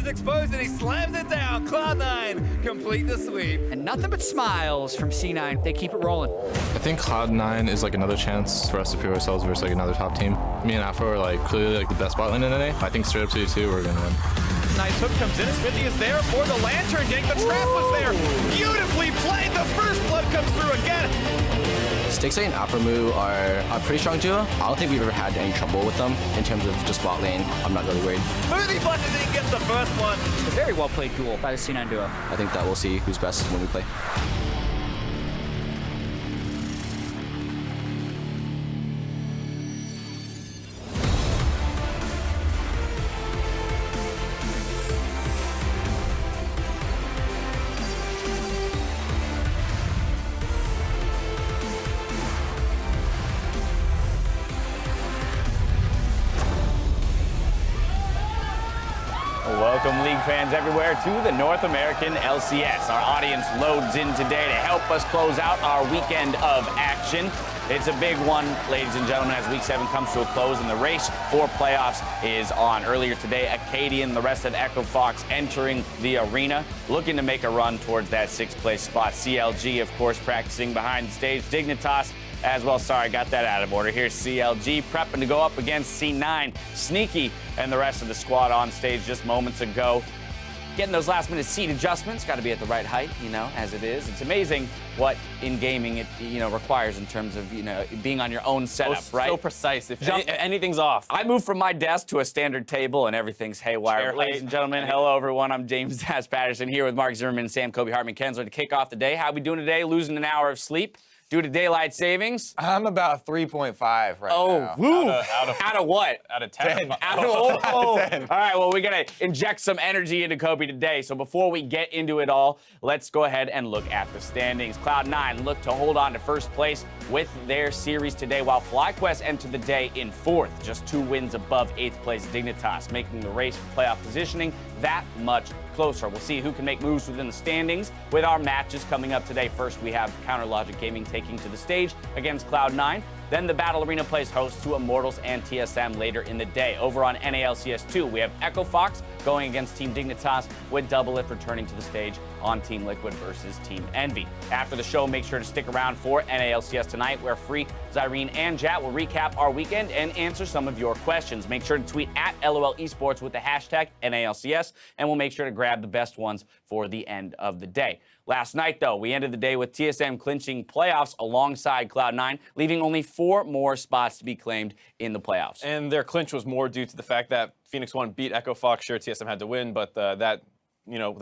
is exposed and he slams it down. Cloud9 complete the sweep. And nothing but smiles from C9. They keep it rolling. I think Cloud9 is like another chance for us to prove ourselves versus like another top team. Me and Afro are like clearly like the best bot lane in NA. I think straight up to you two, we're gonna win. Nice hook comes in. Smithy is there for the lantern gang. The trap was there. Beautifully played. The first blood comes through again. Stixxay and Aphromoo are a pretty strong duo. I don't think we've ever had any trouble with them in terms of just bot lane. I'm not really worried. Smoothie button didn't get the first one. A very well played duel by the C9 duo. I think that we'll see who's best when we play. Welcome, League fans everywhere, to the North American LCS. Our audience loads in today to help us close out our weekend of action. It's a big one, ladies and gentlemen, as Week 7 comes to a close and the race for playoffs is on. Earlier today, Acadian, the rest of Echo Fox entering the arena, looking to make a run towards that 6th place spot. CLG, of course, practicing behind the stage. Dignitas as well. Sorry, got that out of order. Here's CLG prepping to go up against C9. Sneaky and the rest of the squad on stage just moments ago. Getting those last-minute seat adjustments, got to be at the right height, as it is. It's amazing what in gaming it, requires in terms of, being on your own setup, right? So precise. If anything's off. I moved from my desk to a standard table and everything's haywire. Ladies and gentlemen, hello everyone. I'm James Dash Patterson here with Mark Zimmerman and Sam Kobe Hartman Kensler to kick off the day. How we doing today? Losing an hour of sleep due to daylight savings? I'm about 3.5 right now. Woo. Out of what? Out of 10. Out of 10. All right, well, we're going to inject some energy into Kobe today. So before we get into it all, let's go ahead and look at the standings. Cloud9 look to hold on to first place with their series today, while FlyQuest entered the day in 4th, just 2 wins above 8th place Dignitas, making the race for playoff positioning that much closer. We'll see who can make moves within the standings with our matches coming up today. First, we have Counter Logic Gaming taking to the stage against Cloud9. Then the Battle Arena plays host to Immortals and TSM later in the day. Over on NALCS 2, we have Echo Fox going against Team Dignitas, with Double Lift returning to the stage on Team Liquid versus Team Envy. After the show, make sure to stick around for NALCS Tonight, where Freak, Zyrene, and Jat will recap our weekend and answer some of your questions. Make sure to tweet at LOL Esports with the hashtag NALCS, and we'll make sure to grab the best ones for the end of the day. Last night, though, we ended the day with TSM clinching playoffs alongside Cloud9, leaving only 4 more spots to be claimed in the playoffs. And their clinch was more due to the fact that Phoenix1 beat Echo Fox. Sure, TSM had to win, but the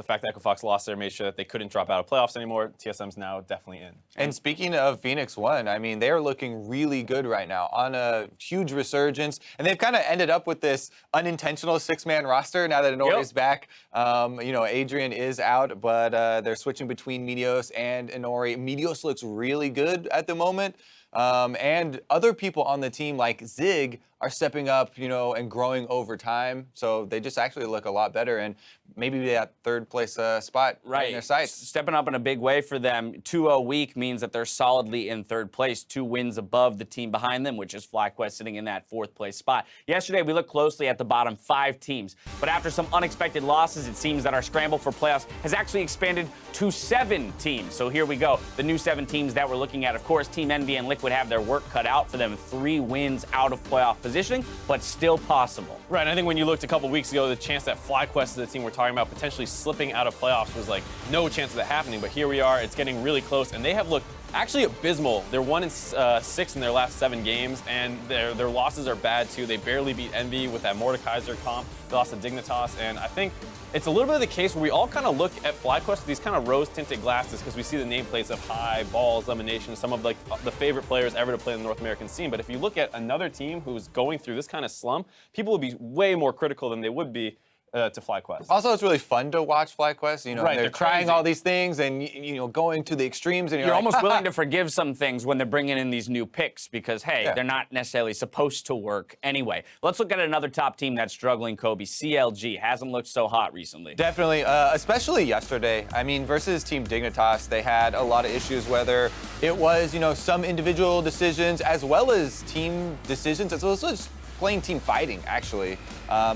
fact that Echo Fox lost there made sure that they couldn't drop out of playoffs anymore. TSM's now definitely in. And speaking of Phoenix1, I mean, they're looking really good right now on a huge resurgence. And they've kind of ended up with this unintentional 6-man roster now that Inori's back. Adrian is out, but they're switching between Meteos and Inori. Meteos looks really good at the moment. And other people on the team like Zig are stepping up, and growing over time. So they just actually look a lot better, and maybe that 3rd place spot right in their sights. Stepping up in a big way for them. 2-0 week means that they're solidly in 3rd place, 2 wins above the team behind them, which is FlyQuest sitting in that 4th place spot. Yesterday, we looked closely at the bottom 5 teams, but after some unexpected losses, it seems that our scramble for playoffs has actually expanded to 7 teams. So here we go. The new 7 teams that we're looking at, of course, Team Envy and Liquid have their work cut out for them. 3 wins out of playoff positioning, but still possible. Right, and I think when you looked a couple weeks ago, the chance that FlyQuest is the team we're talking about potentially slipping out of playoffs was like no chance of that happening, but here we are. It's getting really close, and they have looked actually abysmal. They're 1-6 in their last 7 games, and their losses are bad too. They barely beat Envy with that Mordekaiser comp. They lost to Dignitas, and I think it's a little bit of the case where we all kind of look at FlyQuest with these kind of rose-tinted glasses because we see the nameplates of High, Balls, Elimination, some of the favorite players ever to play in the North American scene. But if you look at another team who's going through this kind of slump, people would be way more critical than they would be to FlyQuest. Also, it's really fun to watch FlyQuest. Right, they're trying all these things and going to the extremes. And you're almost willing to forgive some things when they're bringing in these new picks because, hey, they're not necessarily supposed to work anyway. Let's look at another top team that's struggling, Kobe. CLG hasn't looked so hot recently. Definitely, especially yesterday. I mean, versus Team Dignitas, they had a lot of issues, whether it was, some individual decisions as well as team decisions, as well as just plain team fighting, actually.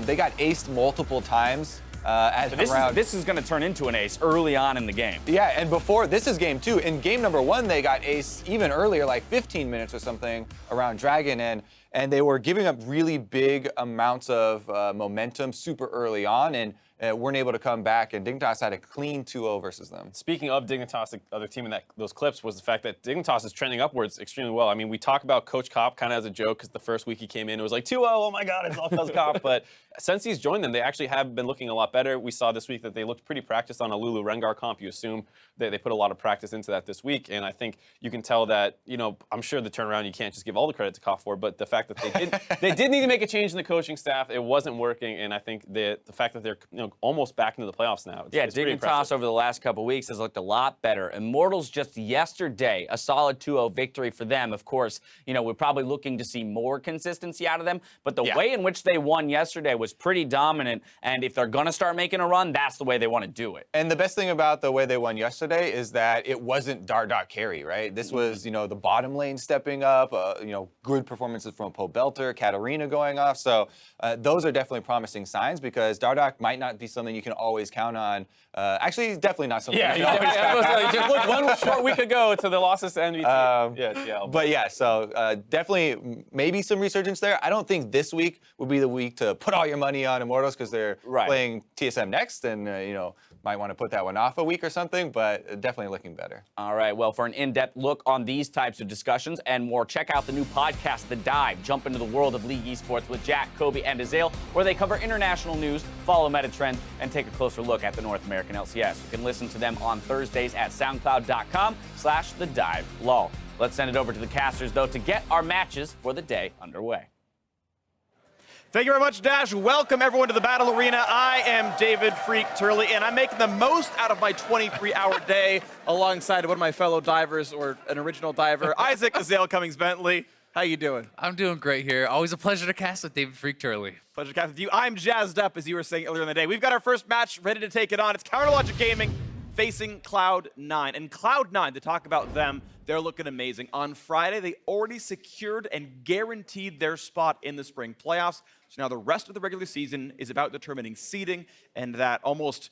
They got aced multiple times This is going to turn into an ace early on in the game. Yeah, and before, this is game 2. In game number 1, they got ace even earlier, like 15 minutes or something around Dragon, and they were giving up really big amounts of momentum super early on, and weren't able to come back, and Dignitas had a clean 2-0 versus them. Speaking of Dignitas, the other team in those clips was the fact that Dignitas is trending upwards extremely well. I mean, we talk about Coach Kopp kind of as a joke because the first week he came in, it was like 2-0, oh my God, it's all because of Kopp. But since he's joined them, they actually have been looking a lot better. We saw this week that they looked pretty practiced on a Lulu Rengar comp. You assume that they put a lot of practice into that this week, and I think you can tell that, you know, I'm sure the turnaround you can't just give all the credit to Kopp for, but the fact that they did need to make a change in the coaching staff, it wasn't working, and I think the fact that they're almost back into the playoffs now. It's Dignitas over the last couple weeks has looked a lot better. Immortals just yesterday, a solid 2-0 victory for them. Of course, we're probably looking to see more consistency out of them, but the way in which they won yesterday was pretty dominant, and if they're going to start making a run, that's the way they want to do it. And the best thing about the way they won yesterday is that it wasn't Dart carry, right? This was, the bottom lane stepping up, good performances from Poe Belter, Katarina going off. So those are definitely promising signs because Dardock might not be something you can always count on. Actually, definitely not something. Just look one short week ago to the losses to NBT. But yeah, so definitely maybe some resurgence there. I don't think this week would be the week to put all your money on Immortals because they're playing TSM next, and might want to put that one off a week or something. But definitely looking better. All right. Well, for an in-depth look on these types of discussions and more, check out the new podcast, The Dive. Jump into the world of League Esports with Jack, Kobe, and Azale, where they cover international news, follow meta trends, and take a closer look at the North American LCS. You can listen to them on Thursdays at soundcloud.com/thedivelol. Let's send it over to the casters, though, to get our matches for the day underway. Thank you very much, Dash. Welcome, everyone, to the Battle Arena. I am David Freak Turley, and I'm making the most out of my 23-hour day alongside one of my fellow divers, or an original diver, Isaac Azale Cummings-Bentley. How you doing? I'm doing great here. Always a pleasure to cast with David Freak Turley. Pleasure to cast with you. I'm jazzed up, as you were saying earlier in the day. We've got our first match ready to take it on. It's Counterlogic Gaming facing Cloud9. And Cloud9, to talk about them, they're looking amazing. On Friday, they already secured and guaranteed their spot in the spring playoffs. So now the rest of the regular season is about determining seeding and that almost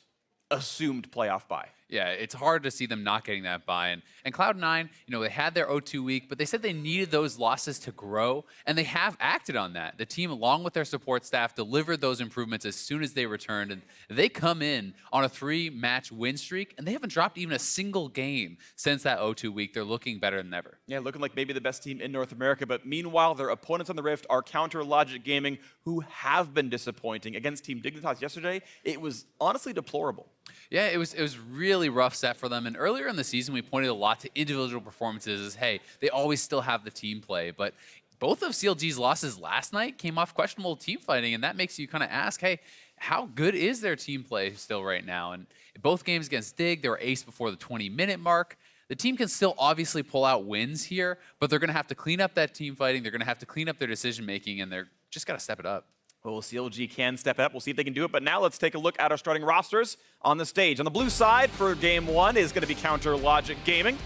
assumed playoff bye. Yeah, it's hard to see them not getting that bye. And Cloud9, they had their O2 week, but they said they needed those losses to grow, and they have acted on that. The team, along with their support staff, delivered those improvements as soon as they returned, and they come in on a 3-match win streak, and they haven't dropped even a single game since that O2 week. They're looking better than ever. Yeah, looking like maybe the best team in North America, but meanwhile, their opponents on the Rift are Counterlogic Gaming, who have been disappointing. Against Team Dignitas yesterday, it was honestly deplorable. Yeah, it was really rough set for them. And earlier in the season, we pointed a lot to individual performances as, hey, they always still have the team play. But both of CLG's losses last night came off questionable team fighting, and that makes you kind of ask, hey, how good is their team play still right now? And both games against Dig, they were ace before the 20-minute mark. The team can still obviously pull out wins here, but they're going to have to clean up that team fighting. They're going to have to clean up their decision-making, and they're just got to step it up. Well, CLG can step up. We'll see if they can do it. But now let's take a look at our starting rosters on the stage. On the blue side for game 1 is going to be Counterlogic Gaming.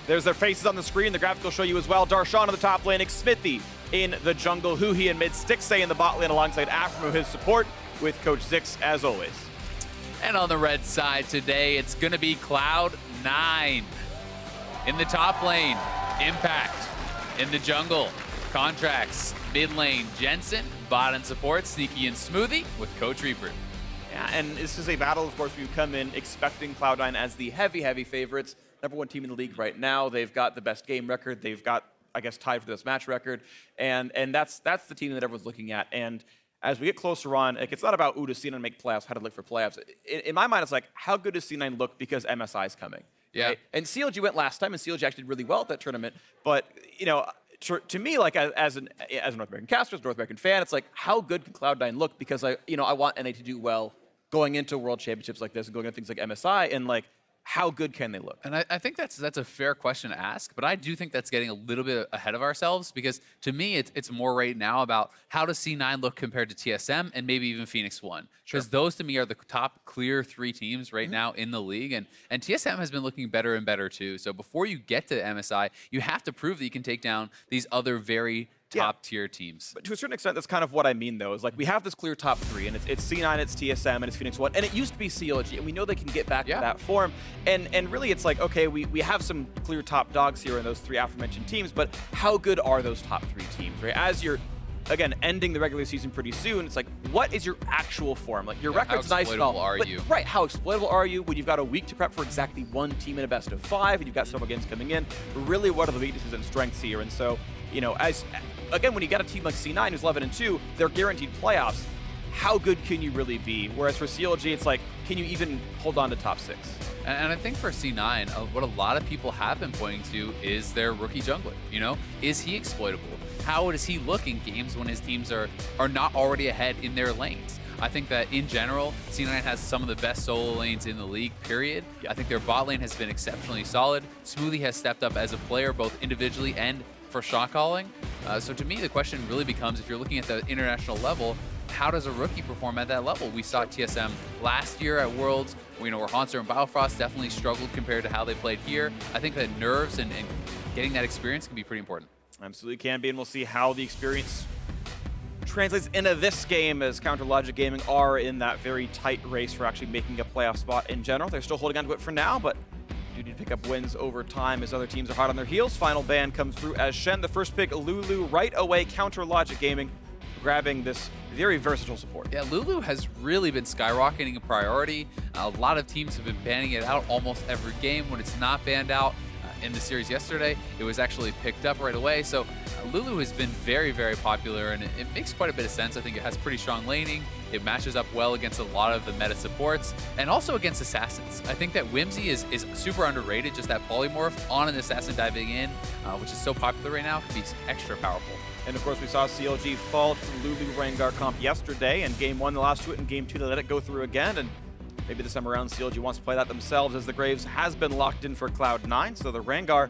There's their faces on the screen. The graphic will show you as well. Darshan on the top lane, Smithy in the jungle, Huhi in mid, Stixay in the bot lane alongside Aframo, his support, with Coach Zix as always. And on the red side today, it's going to be Cloud9. In the top lane, Impact. In the jungle, Contracts. Mid lane, Jensen. Bot and support, Sneaky and Smoothie with Coach Reaper. Yeah, and this is a battle, of course, we come in expecting Cloud9 as the heavy favorites. #1 team in the league right now. They've got the best game record. They've got, I guess, tied for the best match record. And that's the team that everyone's looking at. And as we get closer on, it's not about, does C9 make playoffs, how to look for playoffs. In my mind, it's like, how good does C9 look because MSI is coming? Yeah. Right? And CLG went last time, and CLG actually did really well at that tournament. But, to me, like as a North American caster, as a North American fan, it's like, how good can Cloud9 look? Because I want NA to do well going into World Championships like this and going into things like MSI, and like, how good can they look? And I think that's a fair question to ask, but I do think that's getting a little bit ahead of ourselves because to me, it's more right now about how does C9 look compared to TSM and maybe even Phoenix 1. Because those to me are the top clear 3 teams right now in the league, and TSM has been looking better and better too. So before you get to MSI, you have to prove that you can take down these other very top-tier teams. But to a certain extent, that's kind of what I mean, though, is like we have this clear top 3, and it's C9, it's TSM, and it's Phoenix 1, and it used to be CLG, and we know they can get back to that form. And really, it's like, okay, we have some clear top dogs here in those 3 aforementioned teams, but how good are those top 3 teams, right? As you're, again, ending the regular season pretty soon, it's like, what is your actual form? Like, your record's nice and all, are you? Right, how exploitable are you when you've got a week to prep for exactly 1 team in a best of 5, and you've got several games coming in? Really, what are the weaknesses and strengths here? And so, you know, again, when you got a team like C9 who's 11-2, they're guaranteed playoffs. How good can you really be? Whereas for CLG, it's like, can you even hold on to top 6? And I think for C9, what a lot of people have been pointing to is their rookie jungler. You know, is he exploitable? How does he look in games when his teams are not already ahead in their lanes? I think that in general, C9 has some of the best solo lanes in the league, period. I think their bot lane has been exceptionally solid. Smoothie has stepped up as a player, both individually and for shot calling. So to me, the question really becomes, if you're looking at the international level, how does a rookie perform at that level? We saw TSM last year at Worlds, where Haunter and Biofrost definitely struggled compared to how they played here. I think that nerves and getting that experience can be pretty important. Absolutely can be, and we'll see how the experience translates into this game, as Counter Logic Gaming are in that very tight race for actually making a playoff spot in general. They're still holding on to it for now, but do need to pick up wins over time as other teams are hot on their heels. Final ban comes through as Shen, the first pick. Lulu right away, Counter Logic Gaming grabbing this very versatile support. Yeah, Lulu has really been skyrocketing in priority. A lot of teams have been banning it out almost every game. When it's not banned out in the series yesterday, it was actually picked up right away. So Lulu has been very, very popular, and it makes quite a bit of sense. I think it has pretty strong laning. It matches up well against a lot of the meta supports, and also against assassins. I think that Whimsy is super underrated. Just that polymorph on an assassin diving in, which is so popular right now, can be extra powerful. And of course, we saw CLG fall to the Lulu Rengar comp yesterday, and game 1 they lost to it, and game 2 they let it go through again. And maybe this time around CLG wants to play that themselves, as the Graves has been locked in for Cloud9. So the Rengar,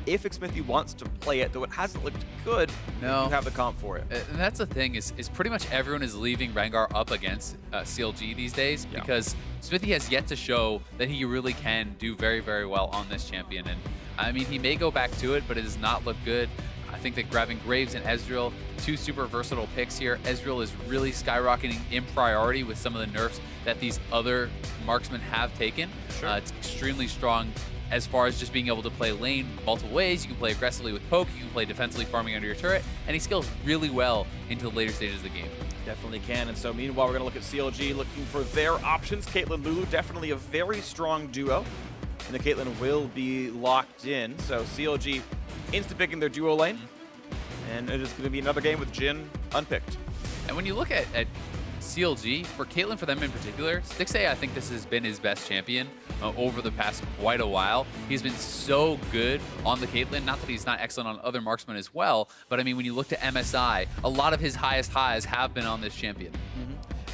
if Xmithie wants to play it, though it hasn't looked good, you have the comp for it. And that's the thing, is pretty much everyone is leaving Rengar up against CLG these days, because Xmithie has yet to show that he really can do very, very well on this champion. And I mean, he may go back to it, but it does not look good. I think that grabbing Graves and Ezreal, 2 super versatile picks here. Ezreal is really skyrocketing in priority with some of the nerfs that these other marksmen have taken. It's extremely strong as far as just being able to play lane multiple ways. You can play aggressively with poke, you can play defensively farming under your turret, and he scales really well into the later stages of the game. Definitely can. And so meanwhile, we're going to look at CLG looking for their options. Caitlyn, Lulu, definitely a very strong duo, and the Caitlyn will be locked in. So CLG insta-picking their duo lane, and it is going to be another game with Jhin unpicked. And when you look at CLG, for Caitlyn, for them in particular, Stixxay, I think this has been his best champion over the past quite a while. He's been so good on the Caitlyn, not that he's not excellent on other marksmen as well, but I mean, when you look to MSI, a lot of his highest highs have been on this champion.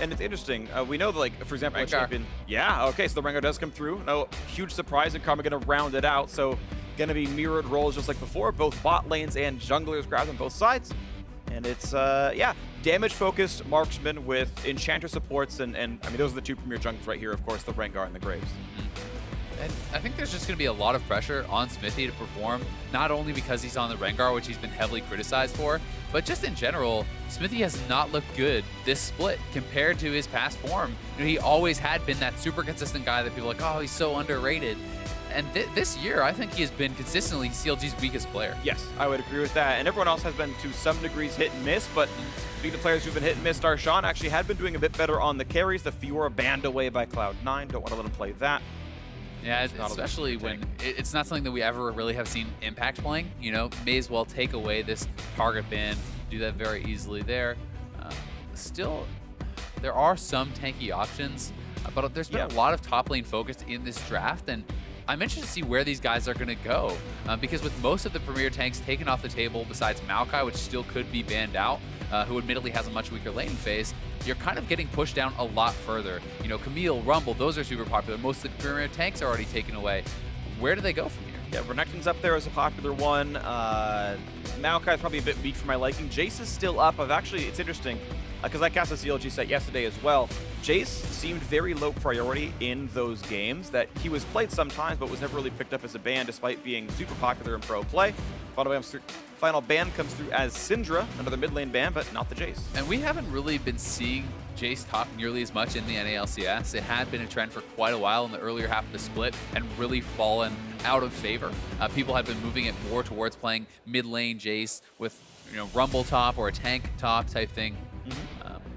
And it's interesting. We know that, like, for example, champion. Yeah, okay, so the Rengar does come through. No huge surprise, and Karma going to round it out. So going to be mirrored roles just like before. Both bot lanes and junglers grabbed on both sides. And it's, damage-focused marksman with enchanter supports. And I mean, those are the 2 premier junglers right here, of course, the Rengar and the Graves. And I think there's just going to be a lot of pressure on Xmithie to perform, not only because he's on the Rengar, which he's been heavily criticized for, but just in general, Xmithie has not looked good this split compared to his past form. You know, he always had been that super consistent guy that people are like, oh, he's so underrated. And this year, I think he has been consistently CLG's weakest player. Yes, I would agree with that. And everyone else has been, to some degrees, hit and miss. But speaking of players who've been hit and miss, Darshan actually had been doing a bit better on the carries. The Fiora banned away by Cloud9. Don't want to let him play that. Yeah, especially when it's not something that we ever really have seen Impact playing. You know, may as well take away this target ban, do that very easily there. Still, there are some tanky options, but there's been a lot of top lane focus in this draft, and I'm interested to see where these guys are going to go, because with most of the premier tanks taken off the table, besides Maokai, which still could be banned out, who admittedly has a much weaker laning phase, you're kind of getting pushed down a lot further. You know, Camille, Rumble, those are super popular. Most of the premier tanks are already taken away. Where do they go from here? Yeah, Renekton's up there as a popular one. Maokai's probably a bit weak for my liking. Jace is still up. It's interesting, because I cast a CLG set yesterday as well. Jace seemed very low priority in those games, that he was played sometimes, but was never really picked up as a ban, despite being super popular in pro play. Final ban comes through as Syndra, another mid lane ban, but not the Jace. And we haven't really been seeing Jace top nearly as much in the NALCS. It had been a trend for quite a while in the earlier half of the split and really fallen out of favor. People had been moving it more towards playing mid lane Jace with Rumble top or a tank top type thing.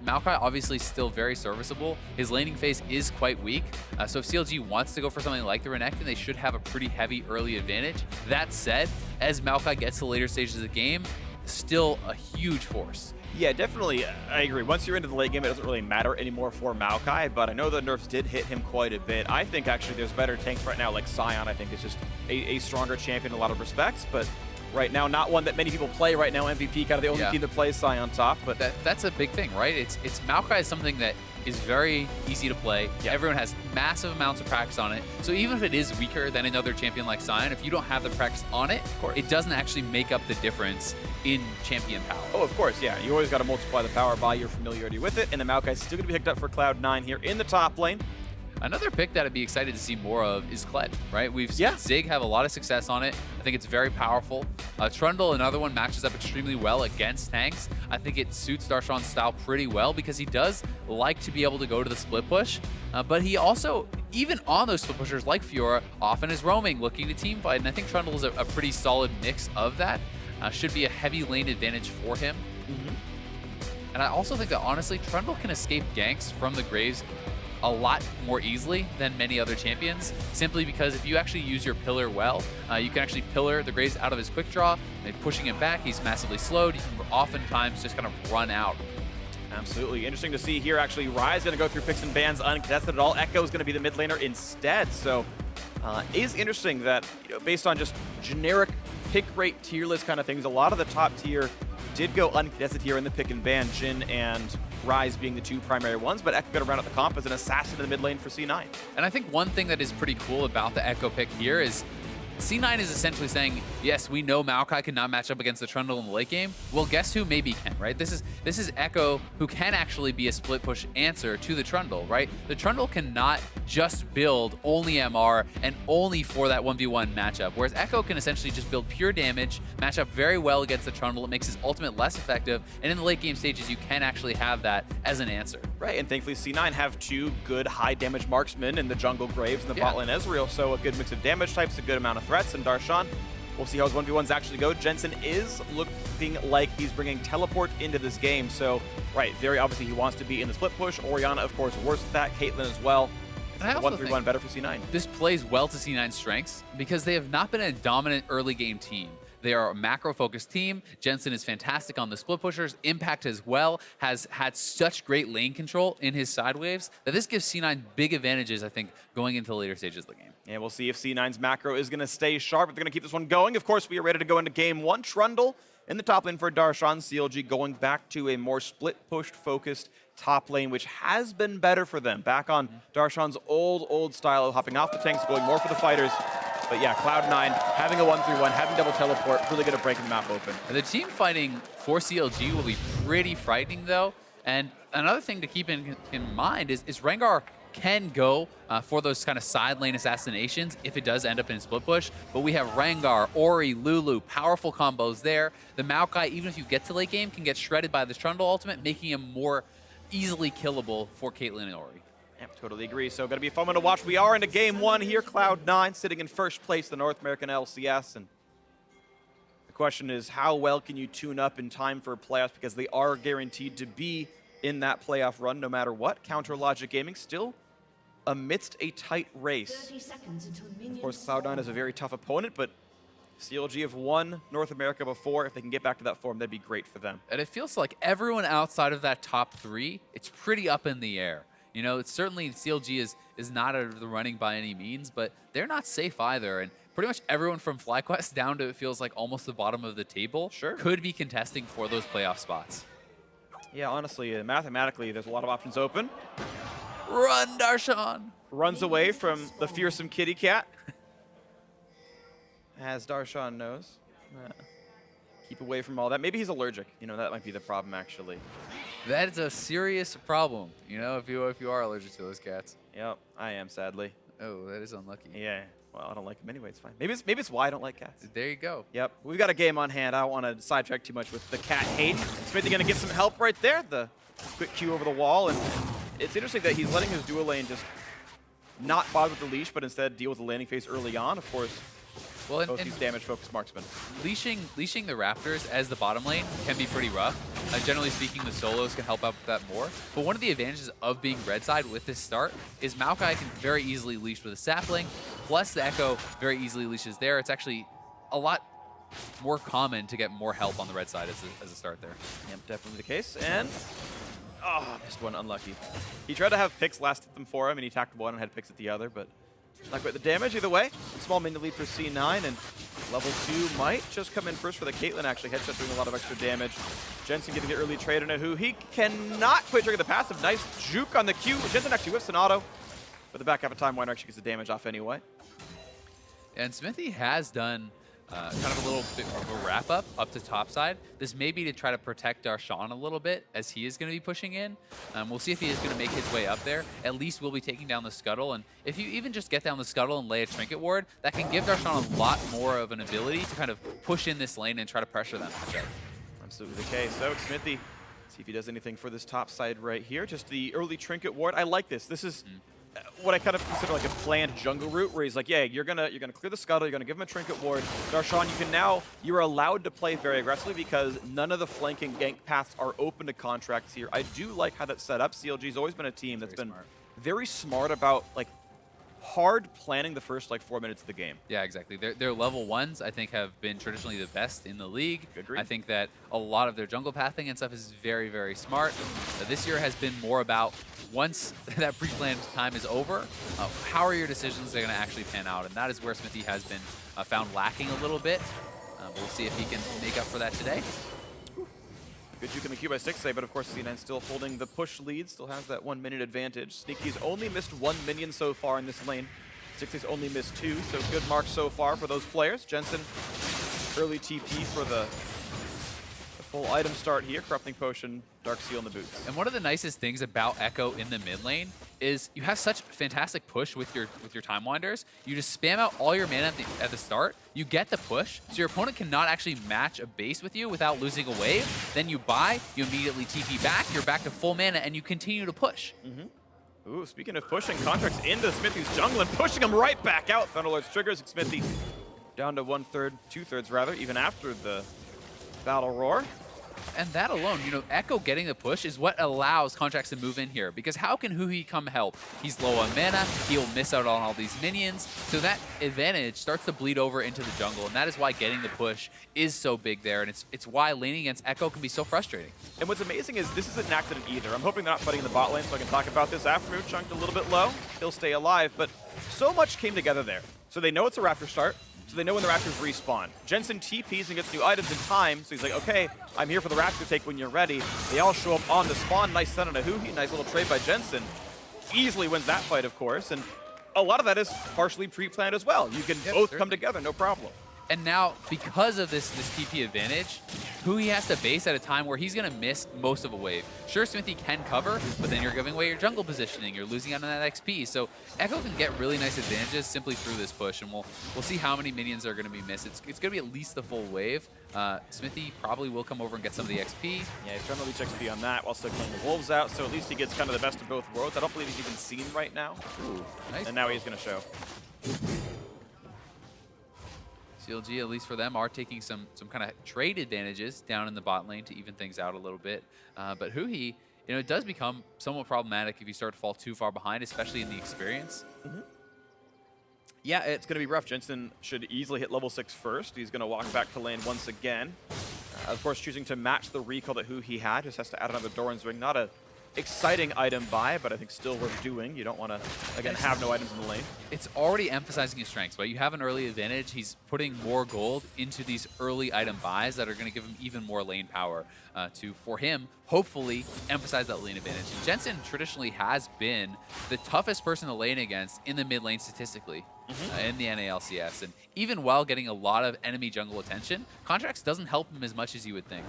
Maokai obviously still very serviceable. His laning phase is quite weak, so if CLG wants to go for something like the Renekton, they should have a pretty heavy early advantage. That said, as Maokai gets to later stages of the game, still a huge force. Yeah, definitely, I agree. Once you're into the late game, it doesn't really matter anymore for Maokai, but I know the nerfs did hit him quite a bit. I think actually there's better tanks right now, like Sion, I think is just a stronger champion in a lot of respects, but right now, not one that many people play right now. MVP, kind of the only team that plays Sion top. But that's a big thing, right? It's Maokai is something that is very easy to play. Yeah. Everyone has massive amounts of practice on it. So even if it is weaker than another champion like Sion, if you don't have the practice on it, it doesn't actually make up the difference in champion power. Oh, of course, yeah. You always got to multiply the power by your familiarity with it, and the Maokai is still going to be picked up for Cloud9 here in the top lane. Another pick that I'd be excited to see more of is Kled, right? We've seen Zig have a lot of success on it. I think it's very powerful. Trundle, another one, matches up extremely well against tanks. I think it suits Darshan's style pretty well because he does like to be able to go to the split push, but he also, even on those split pushers like Fiora, often is roaming, looking to team fight, and I think Trundle is a pretty solid mix of that. Should be a heavy lane advantage for him. And I also think that, honestly, Trundle can escape ganks from the Graves a lot more easily than many other champions, simply because if you actually use your pillar well, you can actually pillar the Graves out of his quick draw, and pushing him back, he's massively slowed. You can oftentimes just kind of run out. Absolutely. Interesting to see here, actually. Rise going to go through picks and bans uncontested at all. Echo is going to be the mid laner instead, so is interesting that, based on just generic pick rate tier list kind of things, a lot of the top tier did go uncontested here in the pick and ban, Jhin and Rise being the two primary ones, but Echo got to round out the comp as an assassin in the mid lane for C9. And I think one thing that is pretty cool about the Echo pick here is C9 is essentially saying, yes, we know Maokai cannot match up against the Trundle in the late game. Well, guess who maybe can, right? This is Echo, who can actually be a split push answer to the Trundle, right? The Trundle cannot just build only MR and only for that 1v1 matchup, whereas Echo can essentially just build pure damage, match up very well against the Trundle. It makes his ultimate less effective, and in the late game stages, you can actually have that as an answer. Right, and thankfully C9 have two good high damage marksmen in the jungle Graves and the bot lane Ezreal, so a good mix of damage types, a good amount of threats, and Darshan, we'll see how his 1v1s actually go. Jensen is looking like he's bringing teleport into this game, so very obviously he wants to be in the split push. Orianna, of course, worse at that. Caitlyn as well. 1-3-1 better for C9. This plays well to C9's strengths because they have not been a dominant early game team. They are a macro-focused team. Jensen is fantastic on the split pushers. Impact as well has had such great lane control in his side waves that this gives C9 big advantages, I think, going into the later stages of the game. And we'll see if C9's macro is going to stay sharp, if they're going to keep this one going. Of course, we are ready to go into game one. Trundle in the top lane for Darshan. CLG going back to a more split-pushed focused top lane, which has been better for them. Back on Darshan's old style of hopping off the tanks, going more for the fighters. But yeah, Cloud9 having a 1-3-1, having double teleport, really good at breaking the map open. The team fighting for CLG will be pretty frightening, though. And another thing to keep in mind is Rengar can go for those kind of side lane assassinations if it does end up in a split push. But we have Rengar, Ori, Lulu, powerful combos there. The Maokai, even if you get to late game, can get shredded by the Trundle ultimate, making him more easily killable for Caitlyn and Ori. Yep, totally agree. So going to be a fun one to watch. We are into game one here. Cloud9 sitting in first place, the North American LCS. And the question is, how well can you tune up in time for playoffs? Because they are guaranteed to be in that playoff run no matter what. Counter Logic Gaming still amidst a tight race. Of course, Cloud9 is a very tough opponent, but CLG have won North America before. If they can get back to that form, that'd be great for them. And it feels like everyone outside of that top three, it's pretty up in the air. You know, it's certainly CLG is not out of the running by any means, but they're not safe either. And pretty much everyone from FlyQuest down to, it feels like, almost the bottom of the table could be contesting for those playoff spots. Yeah, honestly, mathematically, there's a lot of options open. Run, Darshan! Runs away from the fearsome kitty cat. As Darshan knows. Keep away from all that. Maybe he's allergic. You know, that might be the problem, actually. That is a serious problem, you know, if you are allergic to those cats. Yep, I am, sadly. Oh, that is unlucky. Yeah. Well, I don't like him anyway. It's fine. Maybe it's why I don't like cats. There you go. Yep. We've got a game on hand. I don't want to sidetrack too much with the cat hate. Smithy going to get some help right there. The quick Q over the wall. And it's interesting that he's letting his dual lane just not bother with the leash, but instead deal with the landing phase early on. Of course, Well, both these damage-focused marksmen. leashing the Raptors as the bottom lane can be pretty rough. Generally speaking, the solos can help out with that more. But one of the advantages of being red side with this start is Maokai can very easily leash with a sapling, plus the Echo very easily leashes there. It's actually a lot more common to get more help on the red side as a start there. Yep, definitely the case. And, oh, missed one, unlucky. He tried to have picks last hit them for him, and he tacked one and had picks at the other, but not quite the damage either way. Small minion lead for C9, and level 2 might just come in first for the Caitlyn, actually. Headshot doing a lot of extra damage. Jensen getting the early trade on a who. He cannot quite trigger the passive. Nice juke on the Q. Jensen actually whiffs an auto, but the back half of time, Weiner actually gets the damage off anyway. And Smithy has done kind of a little bit of a wrap-up up to top side. This may be to try to protect Darshan a little bit, as he is going to be pushing in. We'll see if he is going to make his way up there. At least we'll be taking down the scuttle. And if you even just get down the scuttle and lay a trinket ward, that can give Darshan a lot more of an ability to kind of push in this lane and try to pressure that matchup. Absolutely the case. So Smithy, see if he does anything for this top side right here. Just the early trinket ward. I like this. This is what I kind of consider like a planned jungle route, where he's like, yeah, you're gonna clear the scuttle, you're gonna give him a trinket ward. Darshan, you're allowed to play very aggressively because none of the flanking gank paths are open to contracts here. I do like how that's set up. CLG's always been a team that's been very smart about like hard planning the first like 4 minutes of the game. Yeah, exactly. Their level 1s, I think, have been traditionally the best in the league. Agreed. I think that a lot of their jungle pathing and stuff is very, very smart. This year has been more about once that pre-planned time is over, how are your decisions going to actually pan out? And that is where Smithy has been found lacking a little bit. We'll see if he can make up for that today. Good juke in the Q by Stixxay, but of course C9 still holding the push lead, still has that 1 minute advantage. Sneaky's only missed 1 minion so far in this lane. Stixxay's only missed 2, so good marks so far for those players. Jensen, early TP for the full item start here. Corrupting Potion, Dark Seal in the boots. And one of the nicest things about Echo in the mid lane is you have such fantastic push with your Time Winders. You just spam out all your mana at the start. You get the push, so your opponent cannot actually match a base with you without losing a wave. Then you buy, you immediately TP back, you're back to full mana, and you continue to push. Ooh, speaking of pushing, Contracts into Smithy's jungle and pushing him right back out. Thunderlord's triggers, and Smithy down to 1/3, 2/3 rather, even after the Battle Roar. And that alone, Echo getting the push is what allows Contracts to move in here. Because how can Huhi come help? He's low on mana, he'll miss out on all these minions. So that advantage starts to bleed over into the jungle, and that is why getting the push is so big there, and it's why laning against Echo can be so frustrating. And what's amazing is this isn't an accident either. I'm hoping they're not fighting in the bot lane so I can talk about this. Aftermoon chunked a little bit low, he'll stay alive, but so much came together there. So they know it's a Raptor start, so they know when the Raptors respawn. Jensen TPs and gets new items in time, so he's like, okay, I'm here for the Raptor take when you're ready. They all show up on the spawn. Nice stun on a Huhi, nice little trade by Jensen. Easily wins that fight, of course, and a lot of that is partially pre-planned as well. You can both come together, no problem. And now, because of this TP advantage, Huhi has to base at a time where he's going to miss most of a wave. Sure, Smithy can cover, but then you're giving away your jungle positioning. You're losing out on that XP. So Echo can get really nice advantages simply through this push, and we'll see how many minions are going to be missed. It's going to be at least the full wave. Smithy probably will come over and get some of the XP. Yeah, he's trying to reach XP on that while still killing the wolves out, so at least he gets kind of the best of both worlds. I don't believe he's even seen right now. Ooh, nice. And now he's going to show. CLG, at least for them, are taking some kind of trade advantages down in the bot lane to even things out a little bit. But Huhi, it does become somewhat problematic if you start to fall too far behind, especially in the experience. Yeah, it's going to be rough. Jensen should easily hit level 6 first. He's going to walk back to lane once again. Of course, choosing to match the recall that Huhi had. Just has to add another Doran's Ring. Not a exciting item buy, but I think still worth doing. You don't want to, again, have no items in the lane. It's already emphasizing his strengths, right? You have an early advantage. He's putting more gold into these early item buys that are going to give him even more lane power to, for him, hopefully emphasize that lane advantage. And Jensen traditionally has been the toughest person to lane against in the mid lane statistically in the NALCS. And even while getting a lot of enemy jungle attention, Contracts doesn't help him as much as you would think.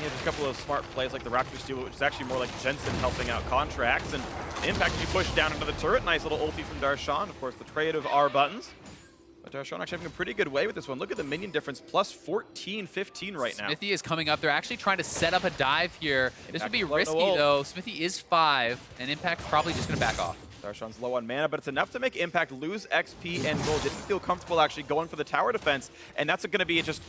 Yeah, there's a couple of smart plays like the Raptor steal, which is actually more like Jensen helping out Contracts. And Impact to be pushed down into the turret. Nice little ulti from Darshan. Of course, the trade of R buttons. But Darshan actually having a pretty good way with this one. Look at the minion difference, plus 14, 15 right now. Smithy is coming up. They're actually trying to set up a dive here. This would be Impact risky, though. Smithy is 5, and Impact's probably just going to back off. Darshan's low on mana, but it's enough to make Impact lose XP and gold. Didn't feel comfortable actually going for the tower defense, and that's going to be just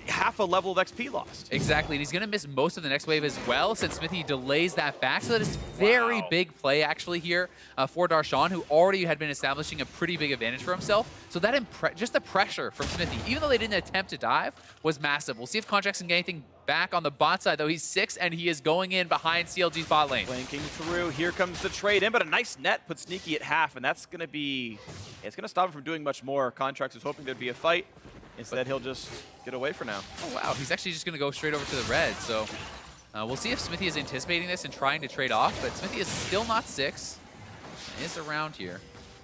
half a level of XP lost. Exactly, and he's going to miss most of the next wave as well since Smithy delays that back. So that is very big play actually here for Darshan, who already had been establishing a pretty big advantage for himself. So that just the pressure from Smithy, even though they didn't attempt to dive, was massive. We'll see if Contracts can get anything back on the bot side, though. He's 6, and he is going in behind CLG's bot lane. Flanking through. Here comes the trade in, but a nice net puts Sneaky at half, and that's going to be... It's going to stop him from doing much more. Contracts was hoping there'd be a fight. Instead, he'll just get away for now. Oh, wow. He's actually just going to go straight over to the red. So we'll see if Smithy is anticipating this and trying to trade off, but Smithy is still not 6. He is around here.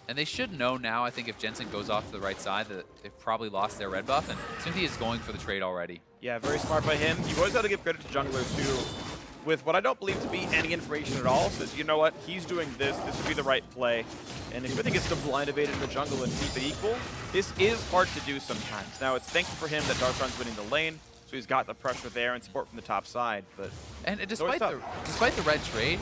And they should know now, I think, if Jensen goes off to the right side, that they've probably lost their red buff, and Smithy is going for the trade already. Yeah, very smart by him. You've always got to give credit to junglers, too, with what I don't believe to be any information at all. Says, you know what, he's doing this would be the right play. And if Smithy gets to blind evade in the jungle and keep it equal, this is hard to do sometimes. Now, it's thankful for him that Darshan's winning the lane, so he's got the pressure there and support from the top side. But despite the red trade,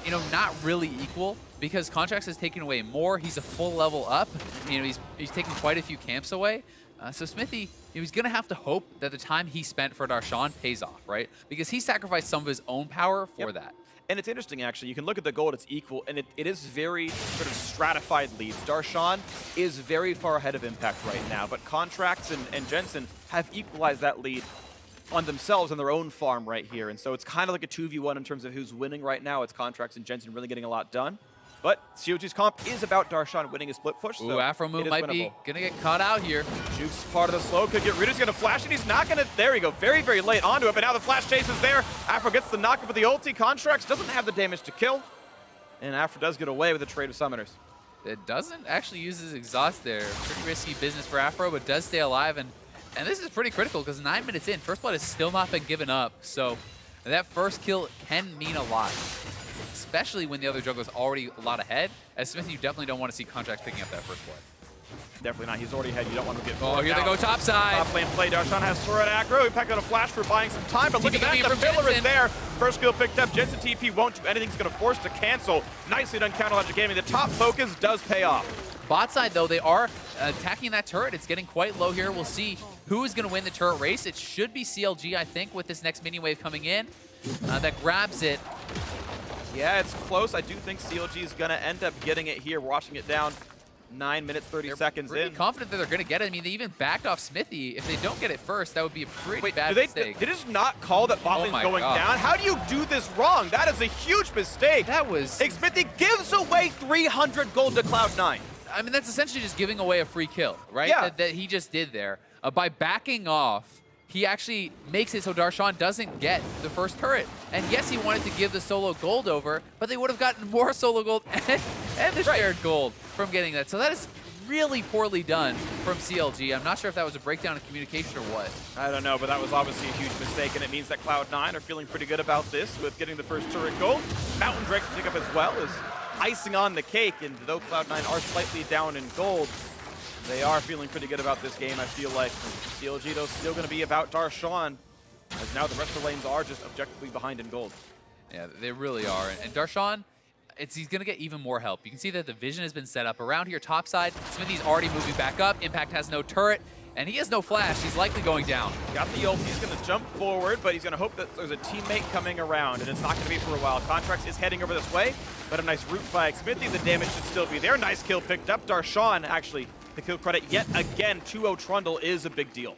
you know, not really equal, because Contracts has taken away more. He's a full level up. You know, he's taken quite a few camps away. So Smithy, he's going to have to hope that the time he spent for Darshan pays off, right? Because he sacrificed some of his own power for that. And it's interesting, actually. You can look at the gold, it's equal, and it is very sort of stratified leads. Darshan is very far ahead of Impact right now, but Contracts and Jensen have equalized that lead on themselves on their own farm right here. And so it's kind of like a 2v1 in terms of who's winning right now. It's Contracts and Jensen really getting a lot done. But CLG's comp is about Darshan winning a split push. Ooh, Afro move might be gonna get caught out here. Juke's part of the slow, could get rid of. He's gonna flash it. He's not gonna, there we go, very, very late onto it, but now the flash chase is there. Afro gets the knock up with the ulti. Contracts doesn't have the damage to kill. And Afro does get away with the trade of summoners. It doesn't actually use his exhaust there. Pretty risky business for Afro, but does stay alive. And this is pretty critical because 9 minutes in, first blood has still not been given up. So that first kill can mean a lot, especially when the other jungler's already a lot ahead. As Smith, you definitely don't want to see Contracts picking up that first blood. Definitely not. He's already ahead. You don't want to get. Oh, here they go top side. Top lane play. Darshan has turret aggro. He packed out a flash for buying some time, but look at that. The pillar is there. First kill picked up. Jensen TP won't do anything. He's going to force to cancel. Nicely done, Counterlogic Gaming. The top focus does pay off. Bot side, though, they are attacking that turret. It's getting quite low here. We'll see who is going to win the turret race. It should be CLG, I think, with this next mini wave coming in. That grabs it. Yeah, it's close. I do think CLG is going to end up getting it here. Watching it down 9 minutes, 30 seconds in. Confident that they're going to get it. I mean, they even backed off Smithy. If they don't get it first, that would be a pretty bad mistake. They just not call that bot lane's going down? How do you do this wrong? That is a huge mistake. That was... Smithy gives away 300 gold to Cloud9. I mean, that's essentially just giving away a free kill, right? Yeah. That he just did there. By backing off, he actually makes it so Darshan doesn't get the first turret. And yes, he wanted to give the solo gold over, but they would have gotten more solo gold and the shared gold from getting that. So that is really poorly done from CLG. I'm not sure if that was a breakdown in communication or what. I don't know, but that was obviously a huge mistake, and it means that Cloud9 are feeling pretty good about this with getting the first turret gold. Mountain Drake to pick up as well as icing on the cake, and though Cloud9 are slightly down in gold, they are feeling pretty good about this game, I feel like. CLG, though, still going to be about Darshan, as now the rest of the lanes are just objectively behind in gold. Yeah, they really are. And Darshan, he's going to get even more help. You can see that the vision has been set up around here topside. Smithy's already moving back up. Impact has no turret, and he has no flash. He's likely going down. Got the ult. He's going to jump forward, but he's going to hope that there's a teammate coming around, and it's not going to be for a while. Contracts is heading over this way, but a nice root by Smithy. The damage should still be there. Nice kill picked up. Darshan, actually, the kill credit yet again. 2-0 Trundle is a big deal.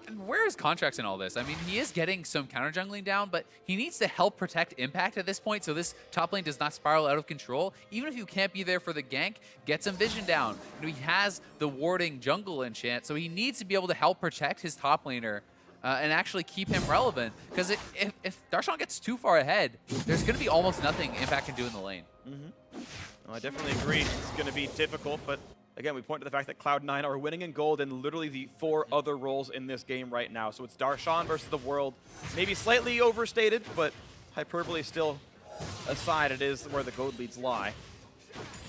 And where is Contracts in all this? I mean, he is getting some counter jungling down, but he needs to help protect Impact at this point so this top lane does not spiral out of control. Even if you can't be there for the gank, get some vision down. You know, he has the warding jungle enchant, so he needs to be able to help protect his top laner and actually keep him relevant. Because if Darshan gets too far ahead, there's going to be almost nothing Impact can do in the lane. Well, I definitely agree. It's going to be difficult, but again, we point to the fact that Cloud9 are winning in gold in literally the 4 other roles in this game right now. So it's Darshan versus the world. Maybe slightly overstated, but hyperbole still aside, it is where the gold leads lie.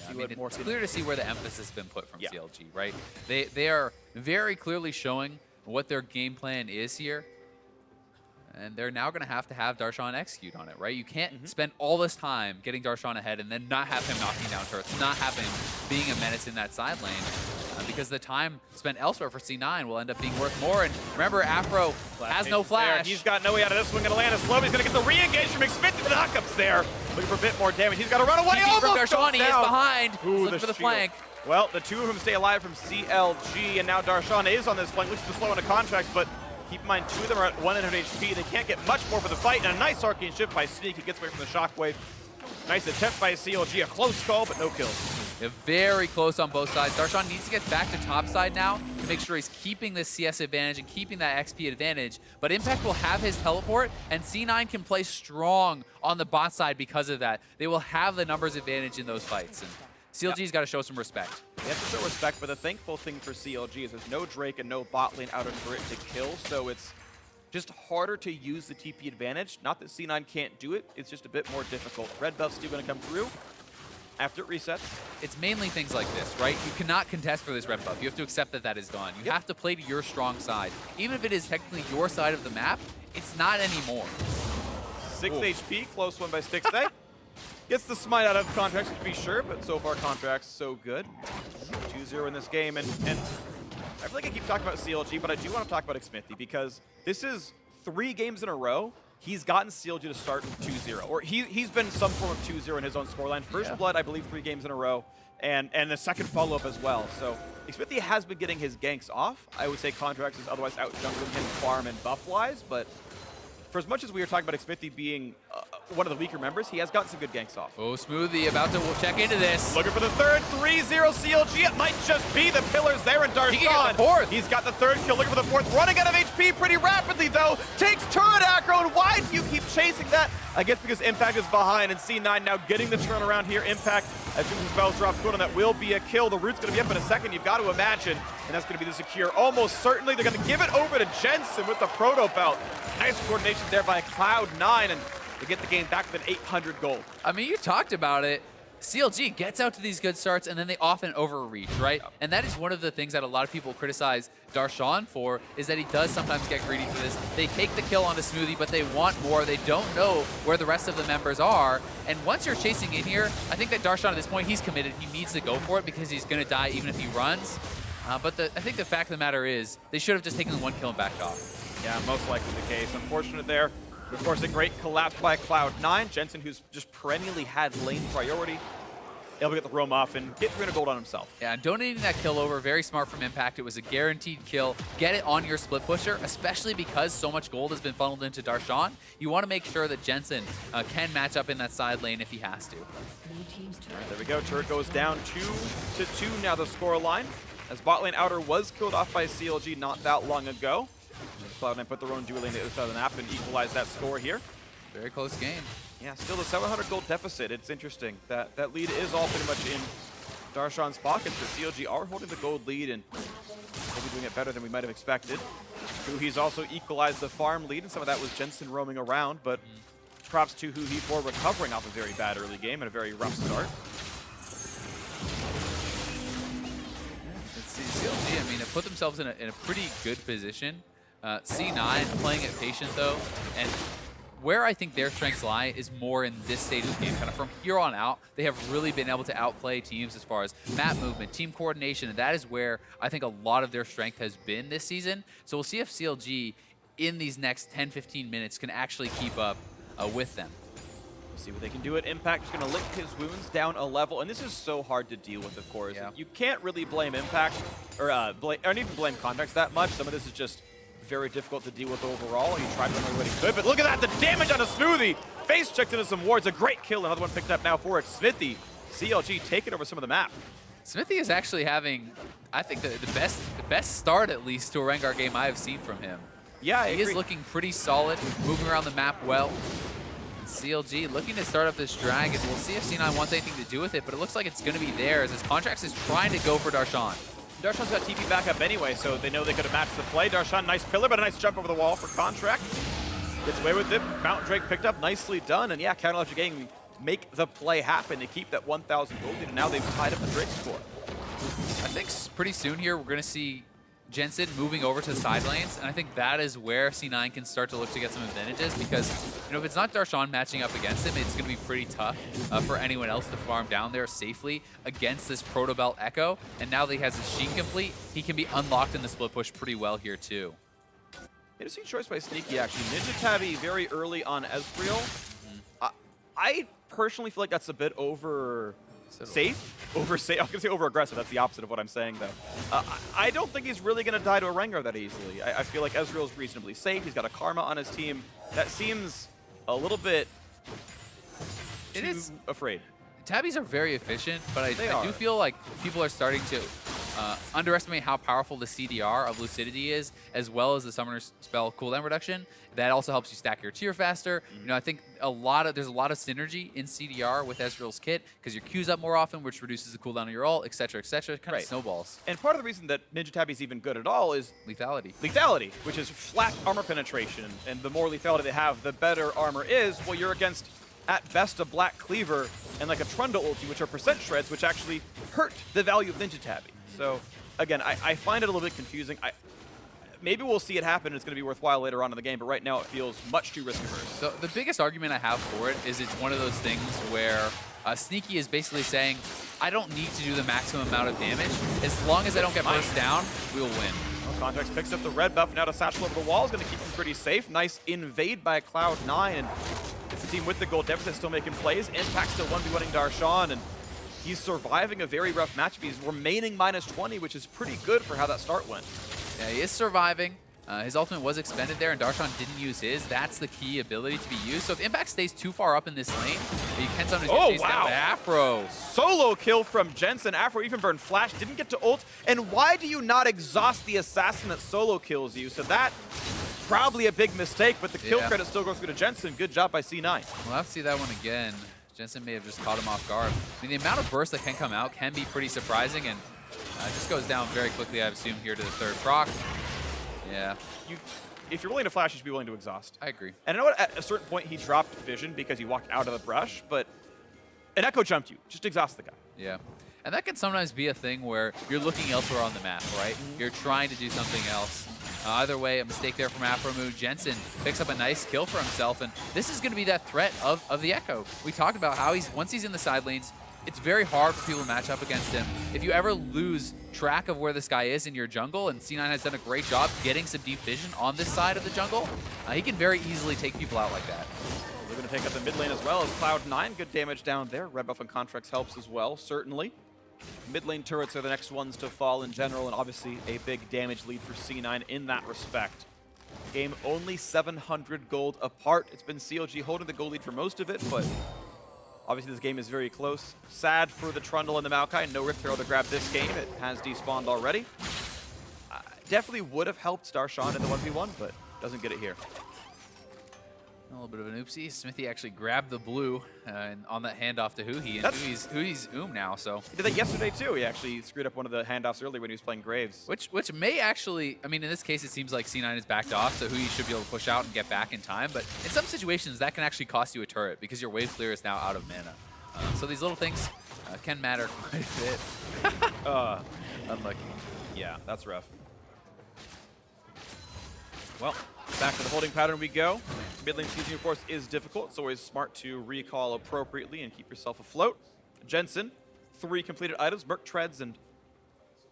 I mean, it's clear to see where the emphasis has been put from CLG, right? They are very clearly showing what their game plan is here. And they're now going to have Darshan execute on it, right? You can't spend all this time getting Darshan ahead and then not have him knocking down turrets, not have him being a menace in that side lane, because the time spent elsewhere for C9 will end up being worth more. And remember, Afro has no flash. He's got no way out of this one. Going to land a slow. He's going to get the re-engage from Xmithie. The knockups there. Looking for a bit more damage. He's got to run away. From Darshan, he is behind. Ooh, looking for the flank. Well, the two of them stay alive from CLG, and now Darshan is on this flank. Looks to slow into contracts, but keep in mind, two of them are at 100 HP. They can't get much more for the fight, and a nice arcane shift by Sneak. He gets away from the shockwave. Nice attempt by CLG. A close call, but no kills. Yeah, very close on both sides. Darshan needs to get back to top side now to make sure he's keeping this CS advantage and keeping that XP advantage. But Impact will have his teleport, and C9 can play strong on the bot side because of that. They will have the numbers advantage in those fights. And CLG's got to show some respect. They have to show respect, but the thankful thing for CLG is there's no Drake and no bot lane out for it to kill, so it's just harder to use the TP advantage. Not that C9 can't do it, it's just a bit more difficult. Red buff's still going to come through after it resets. It's mainly things like this, right? You cannot contest for this red buff. You have to accept that that is gone. You have to play to your strong side. Even if it is technically your side of the map, it's not anymore. 6 HP, close one by Stixay. Gets the smite out of Contracts to be sure, but so far Contracts so good. 2-0 in this game, and I feel like I keep talking about CLG, but I do want to talk about Xmithie because this is 3 games in a row he's gotten CLG to start 2-0, or he's been some form of 2-0 in his own scoreline. First Blood, I believe, 3 games in a row, and the second follow-up as well. So Xmithie has been getting his ganks off. I would say Contracts is otherwise out-jungling him farm and buff-wise, but for as much as we were talking about Xmithie being one of the weaker members, he has gotten some good ganks off. Oh, Smoothie about to check into this. Looking for the third, 3-0 CLG. It might just be the pillars there in Darshan. He can get the fourth. He's got the third kill, looking for the fourth. Running out of HP pretty rapidly, though. Takes turret aggro, and why do you keep chasing that? I guess because Impact is behind, and C9 now getting the turnaround here. Impact, as soon as his spells drop, going on, that will be a kill. The root's going to be up in a second, you've got to imagine, and that's going to be the secure. Almost certainly, they're going to give it over to Jensen with the Proto Belt. Nice coordination there by Cloud9, and they get the game back with an 800 gold. I mean, you talked about it. CLG gets out to these good starts, and then they often overreach, right? And that is one of the things that a lot of people criticize Darshan for, is that he does sometimes get greedy for this. They take the kill onto Smoothie, but they want more. They don't know where the rest of the members are. And once you're chasing in here, I think that Darshan at this point, he's committed. He needs to go for it because he's going to die even if he runs. But I think the fact of the matter is, they should have just taken the 1 kill and backed off. Yeah, most likely the case. Unfortunate there. Of course, a great collapse by Cloud9. Jensen, who's just perennially had lane priority, able to get the roam off and get 300 gold on himself. Yeah, and donating that kill over, very smart from Impact. It was a guaranteed kill. Get it on your split pusher, especially because so much gold has been funneled into Darshan. You want to make sure that Jensen can match up in that side lane if he has to. Right, there we go. Turret goes down 2-2 now the score line, as bot lane outer was killed off by CLG not that long ago. Cloud9 put their own dual lane to the other side of the map and equalize that score here. Very close game. Yeah, still the 700 gold deficit. It's interesting. That lead is all pretty much in Darshan's pockets, but CLG are holding the gold lead and maybe doing it better than we might have expected. He's also equalized the farm lead, and some of that was Jensen roaming around, but props to Huhi for recovering off a very bad early game and a very rough start. Let's see, CLG, I mean, they put themselves in a pretty good position. C9 playing it patient though, and where I think their strengths lie is more in this stage of the game. Kind of from here on out, they have really been able to outplay teams as far as map movement, team coordination, and that is where I think a lot of their strength has been this season. So we'll see if CLG in these next 10-15 minutes can actually keep up with them. We'll see what they can do at Impact. Just going to lick his wounds down a level, and this is so hard to deal with, of course. Yeah. You can't really blame Impact, or even blame Contracts that much. Some of this is just very difficult to deal with overall. He tried to run what he could, but look at that, the damage on a Smoothie. Face checked into some wards, a great kill. Another one picked up now for Xmithie. CLG taking over some of the map. Smithie is actually having, I think, the best start, at least, to a Rengar game I have seen from him. Yeah, he is looking pretty solid, moving around the map well. And CLG looking to start up this dragon. We'll see if C9 wants anything to do with it, but it looks like it's going to be theirs as Contracts is trying to go for Darshan. Darshan's got TP backup anyway, so they know they could have matched the play. Darshan, nice pillar, but a nice jump over the wall for Contract. Gets away with it. Mountain Drake picked up, nicely done. And yeah, Counterlogic Gaming make the play happen to keep that 1,000 gold lead, and now they've tied up the Drake score. I think pretty soon here we're going to see Jensen moving over to the side lanes, and I think that is where C9 can start to look to get some advantages because, if it's not Darshan matching up against him, it's going to be pretty tough for anyone else to farm down there safely against this Proto Belt Echo, and now that he has his Sheen complete, he can be unlocked in the split push pretty well here too. Interesting choice by Sneaky, actually. Ninja Tabby very early on Ezreal. I personally feel like that's a bit safe. I was going to say over-aggressive. That's the opposite of what I'm saying, though. I don't think he's really going to die to a Rengar that easily. I feel like Ezreal's reasonably safe. He's got a Karma on his team. That seems a little bit afraid. Tabbies are very efficient, but I do feel like people are starting to underestimate how powerful the CDR of Lucidity is, as well as the Summoner's Spell cooldown reduction. That also helps you stack your tier faster. I think there's a lot of synergy in CDR with Ezreal's kit because your Q's up more often, which reduces the cooldown of your ult, etc., etc. Kind of snowballs. And part of the reason that Ninja Tabby's even good at all is lethality. Lethality, which is flat armor penetration. And the more lethality they have, the better armor is. Well, you're against, at best, a Black Cleaver and like a Trundle ulti, which are percent shreds, which actually hurt the value of Ninja Tabby. So, again, I find it a little bit confusing. Maybe we'll see it happen and it's going to be worthwhile later on in the game, but right now it feels much too risk-averse. So the biggest argument I have for it is it's one of those things where Sneaky is basically saying, I don't need to do the maximum amount of damage. As long as I don't get burst down, we will win. Well, Contrax picks up the red buff, now to satchel over the wall is going to keep him pretty safe. Nice invade by Cloud9, and it's the team with the gold deficit still making plays. Impact still 1v1ing Darshan, and he's surviving a very rough matchup. He's remaining -20, which is pretty good for how that start went. Yeah, he is surviving. His ultimate was expended there, and Darshan didn't use his. That's the key ability to be used. So if Impact stays too far up in this lane, he can sometimes get chased down by Afro. Solo kill from Jensen. Afro even burned flash, didn't get to ult. And why do you not exhaust the assassin that solo kills you? So that probably a big mistake, but the kill credit still goes through to Jensen. Good job by C9. We'll have to see that one again. Jensen may have just caught him off guard. I mean, the amount of burst that can come out can be pretty surprising, and it just goes down very quickly, I assume, here to the third proc. Yeah. If you're willing to flash, you should be willing to exhaust. I agree. And I know at a certain point he dropped vision because he walked out of the brush, but an Echo jumped you. Just exhaust the guy. Yeah. And that can sometimes be a thing where you're looking elsewhere on the map, right? You're trying to do something else. Either way, a mistake there from Afromu. Jensen picks up a nice kill for himself, and this is going to be that threat of the Echo. We talked about how once he's in the side lanes, it's very hard for people to match up against him. If you ever lose track of where this guy is in your jungle, and C9 has done a great job getting some deep vision on this side of the jungle, he can very easily take people out like that. They're going to take up the mid lane as well as Cloud9. Good damage down there. Red buff on Contrax helps as well, certainly. Mid lane turrets are the next ones to fall in general, and obviously a big damage lead for C9 in that respect. Game only 700 gold apart. It's been CLG holding the gold lead for most of it, but obviously this game is very close. Sad for the Trundle and the Maokai. No Rift Herald to grab this game. It has despawned already. Definitely would have helped Darshan in the 1v1, but doesn't get it here. A little bit of an oopsie. Smithy actually grabbed the blue and on that handoff to Huhi, and Huhi's now, so. He did that yesterday too. He actually screwed up one of the handoffs earlier when he was playing Graves. Which may actually, I mean, in this case, it seems like C9 is backed off, so Huhi should be able to push out and get back in time, but in some situations, that can actually cost you a turret because your wave clear is now out of mana. So these little things can matter quite a bit. Unlucky. Yeah, that's rough. Well, back to the holding pattern we go. Mid lane season, of course, is difficult. It's always smart to recall appropriately and keep yourself afloat. Jensen, 3 completed items, Merc Treads, and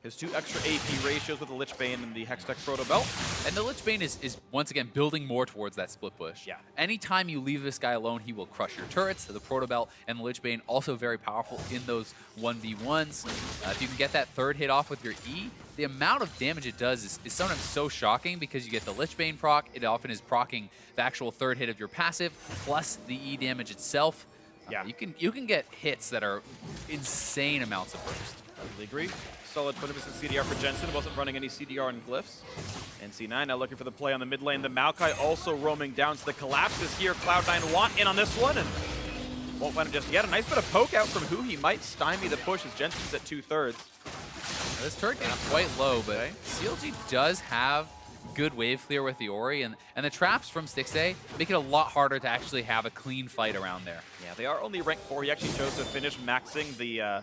his 2 extra AP ratios with the Lich Bane and the Hextech Proto Belt. And the Lich Bane is once again building more towards that split push. Yeah. Anytime you leave this guy alone, he will crush your turrets. The Proto Belt and the Lich Bane also very powerful in those 1v1s. If you can get that third hit off with your E, the amount of damage it does is sometimes so shocking because you get the Lich Bane proc. It often is proccing the actual third hit of your passive plus the E damage itself. Yeah. You can get hits that are insane amounts of burst. Totally agree. Solid 20% CDR for Jensen. Wasn't running any CDR in Glyphs. And C9 now looking for the play on the mid lane. The Maokai also roaming down, so the collapses here. Cloud9 want in on this one, and won't find him just yet. A nice bit of poke out from Huhi might stymie the push as Jensen's at 2/3. This turret getting quite low, but CLG does have good wave clear with the Ori, and the traps from Stixay make it a lot harder to actually have a clean fight around there. Yeah, they are only rank 4. He actually chose to finish maxing the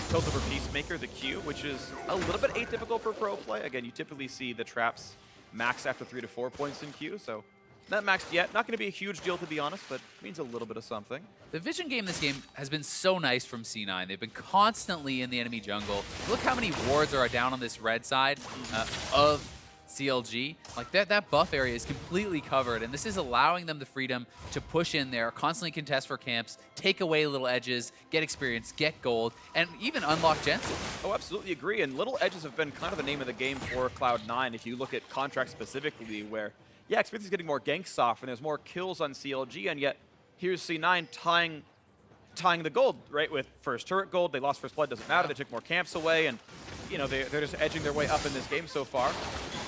Piltover Peacemaker, the Q, which is a little bit atypical for pro play. Again, you typically see the traps max after 3 to 4 points in Q, so not maxed yet. Not going to be a huge deal, to be honest, but means a little bit of something. The vision game this game has been so nice from C9. They've been constantly in the enemy jungle. Look how many wards are down on this red side of CLG. Like that buff area is completely covered, and this is allowing them the freedom to push in there, constantly contest for camps, take away little edges, get experience, get gold, and even unlock Jensen. Oh, absolutely agree. And little edges have been kind of the name of the game for Cloud9. If you look at contracts specifically, where yeah, experience is getting more ganks off, and there's more kills on CLG, and yet here's C9 tying the gold, right, with first turret gold. They lost first blood, doesn't matter. They took more camps away, and you know, they're just edging their way up in this game so far.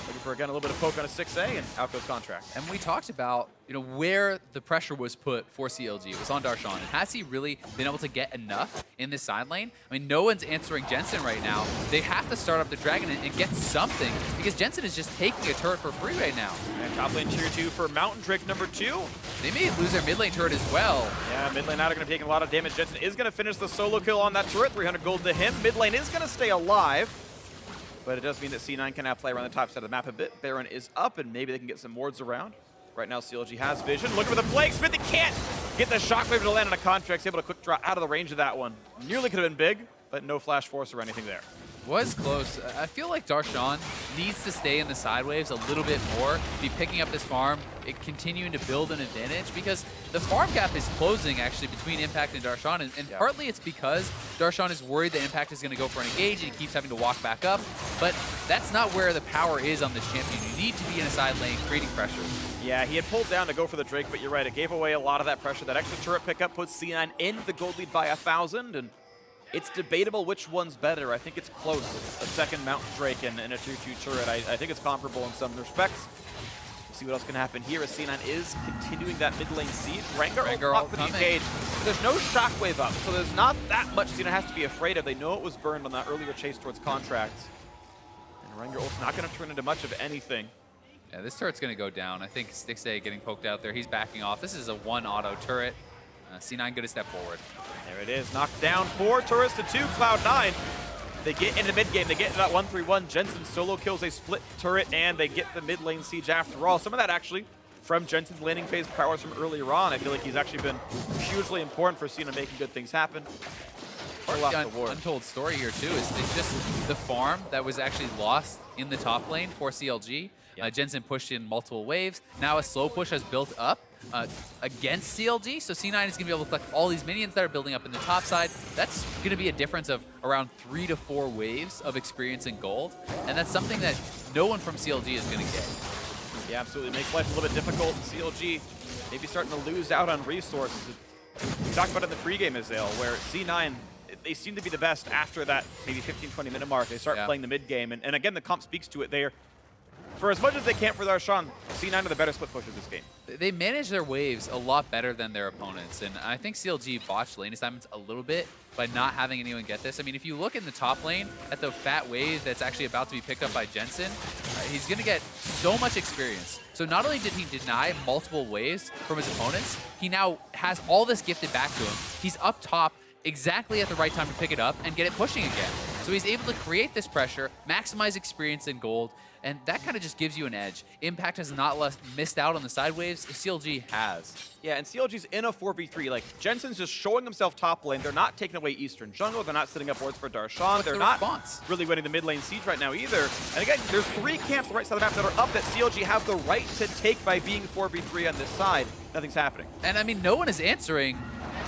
Looking for, again, a little bit of poke on a 6A, and out goes Contract. And we talked about, you know, where the pressure was put for CLG. It was on Darshan. And has he really been able to get enough in this side lane? I mean, no one's answering Jensen right now. They have to start up the Dragon and get something, because Jensen is just taking a turret for free right now. And top lane tier 2 for Mountain Drake number 2. They may lose their mid lane turret as well. Yeah, mid lane out are going to be taking a lot of damage. Jensen is going to finish the solo kill on that turret. 300 gold to him. Mid lane is going to stay alive. But it does mean that C9 can now play around the top side of the map a bit. Baron is up, and maybe they can get some wards around. Right now, CLG has vision. Looking for the Plague Smith. They can't get the Shockwave to land on a Contract. He's able to quick draw out of the range of that one. Nearly could have been big, but no Flash Force or anything there. Was close. I feel like Darshan needs to stay in the side waves a little bit more, be picking up this farm, continuing to build an advantage, because the farm gap is closing actually between Impact and Darshan, and partly it's because Darshan is worried that Impact is going to go for an engage and he keeps having to walk back up, but that's not where the power is on this champion. You need to be in a side lane creating pressure. Yeah, he had pulled down to go for the Drake, but you're right, it gave away a lot of that pressure. That extra turret pickup puts C9 in the gold lead by 1,000, and it's debatable which one's better. I think it's close. A second Mountain Drake and a tier 2 turret. I think it's comparable in some respects. We'll see what else can happen here as C9 is continuing that mid lane siege. Rengar up for the engage. There's no Shockwave up, so there's not that much C9 has to be afraid of. They know it was burned on that earlier chase towards Contracts. And Rengar ult's not going to turn into much of anything. Yeah, this turret's going to go down. I think Stixay getting poked out there. He's backing off. This is a 1 auto turret. C9 good to step forward. There it is, knocked down 4 turrets to 2, Cloud9. They get into mid game, they get into that 1-3-1. Jensen solo kills a split turret, and they get the mid lane siege after all. Some of that actually from Jensen's laning phase powers from earlier on. I feel like he's actually been hugely important for Cena making good things happen. Untold story here too is just the farm that was actually lost in the top lane for CLG. Jensen pushed in multiple waves. Now a slow push has built up against CLG, so C9 is going to be able to collect all these minions that are building up in the top side. That's going to be a difference of around 3 to 4 waves of experience and gold, and that's something that no one from CLG is going to get. Yeah, absolutely. It makes life a little bit difficult. CLG maybe starting to lose out on resources. We talked about it in the pregame, Azale, where C9, they seem to be the best after that maybe 15-20 minute mark. They start playing the mid game, and again, the comp speaks to it there. For as much as they can for Darshan, C9 are the better split pushers this game. They manage their waves a lot better than their opponents, and I think CLG botched lane assignments a little bit by not having anyone get this. I mean, if you look in the top lane at the fat wave that's actually about to be picked up by Jensen, he's going to get so much experience. So not only did he deny multiple waves from his opponents, he now has all this gifted back to him. He's up top exactly at the right time to pick it up and get it pushing again. So he's able to create this pressure, maximize experience and gold, and that kind of just gives you an edge. Impact has not missed out on the side waves. CLG has. Yeah, and CLG's in a 4v3. Like, Jensen's just showing himself top lane. They're not taking away Eastern Jungle. They're not setting up wards for Darshan. They're not really winning the mid lane siege right now either. And again, there's 3 camps on the right side of the map that are up that CLG have the right to take by being 4v3 on this side. Nothing's happening. And I mean, no one is answering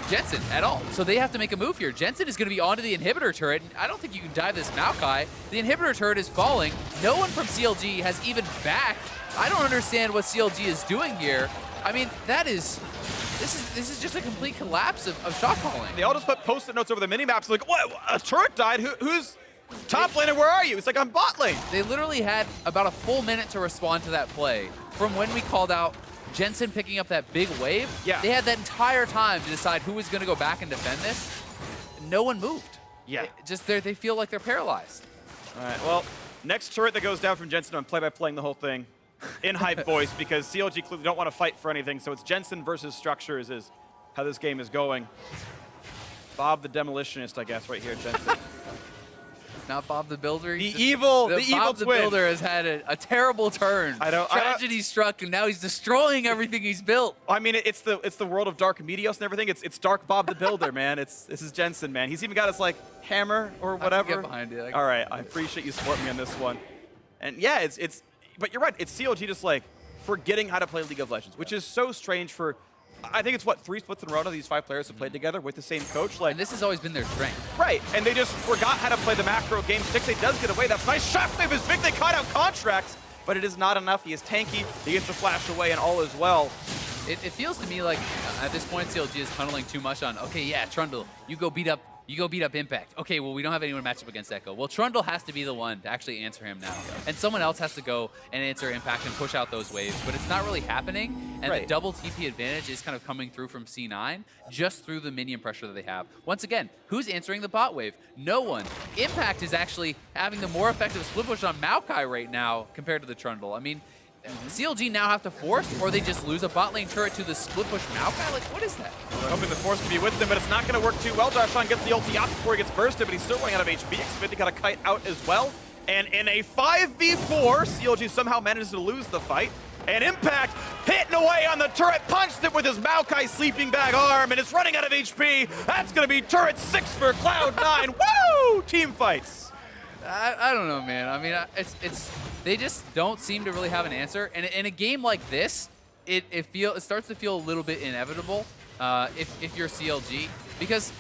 Jensen at all. So they have to make a move here. Jensen is going to be onto the inhibitor turret. And I don't think you can dive this Maokai. The inhibitor turret is falling. No one from CLG has even backed. I don't understand what CLG is doing here. I mean, this is just a complete collapse of shot calling. They all just put post-it notes over the mini-maps like, what, a turret died? Who's top laner? Where are you? It's like, I'm bot lane. They literally had about a full minute to respond to that play. From when we called out Jensen picking up that big wave, they had that entire time to decide who was going to go back and defend this. No one moved. Yeah. They feel like they're paralyzed. All right, well, Next turret that goes down from Jensen, I'm play-by-playing the whole thing in hype voice because CLG clearly don't want to fight for anything, so it's Jensen versus Structures is how this game is going. Bob the Demolitionist, I guess, right here, Jensen. Not Bob the Builder. The evil Bob the twin. Builder has had a terrible turn. Tragedy struck, and now he's destroying everything he's built. I mean, it's the world of Dark Medios and everything. It's Dark Bob the Builder, man. This is Jensen, man. He's even got his like hammer or whatever. I can get behind it. All right, I appreciate you supporting me on this one. And yeah, but you're right. It's CLG just like forgetting how to play League of Legends, which is so strange for. I think it's what 3 splits in a row of these 5 players have played together with the same coach. Like And this has always been their strength. right, and they just forgot how to play the macro game. 6-8 does get away. That's nice. Shockwave is big. They caught out Contracts, but it is not enough. He is tanky. He gets the flash away, and all is well. It feels to me like at this point CLG is tunneling too much on. Okay, yeah, Trundle, you go beat up Impact. Okay, well, we don't have anyone to match up against Echo. Well, Trundle has to be the one to actually answer him now. And someone else has to go and answer Impact and push out those waves. But it's not really happening. And the double TP advantage is kind of coming through from C9 just through the minion pressure that they have. Once again, who's answering the bot wave? No one. Impact is actually having the more effective split push on Maokai right now compared to the Trundle. I mean, CLG now have to force, or they just lose a bot lane turret to the split push Maokai? Like, what is that? We're hoping the force can be with them, but it's not going to work too well. Darshan gets the ulti out before he gets bursted, but he's still running out of HP. Xfinity got a kite out as well. And in a 5v4, CLG somehow manages to lose the fight. And Impact hitting away on the turret, punched it with his Maokai sleeping bag arm, and it's running out of HP. That's going to be turret 6 for Cloud9. Woo! Team fights. I don't know, man. I mean, they just don't seem to really have an answer. And in a game like this, it starts to feel a little bit inevitable if you're CLG, because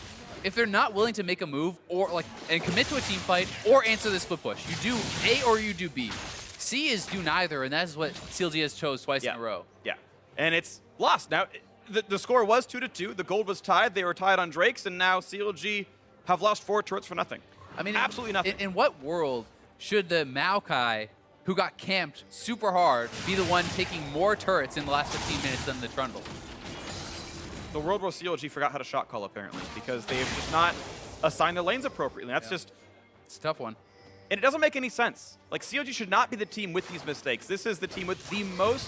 if they're not willing to make a move and commit to a team fight or answer the split push, you do A or you do B. C is do neither, and that is what CLG has chose twice in a row. Yeah, and it's lost. Now, the score was 2-2. The gold was tied. They were tied on Drakes, and now CLG have lost 4 turrets for nothing. I mean, absolutely nothing. In what world should the Maokai, who got camped super hard, be the one taking more turrets in the last 15 minutes than the Trundle? The world where CLG forgot how to shot call, apparently, because they have just not assigned their lanes appropriately. That's just... It's a tough one. And it doesn't make any sense. Like, CLG should not be the team with these mistakes. This is the team with the most,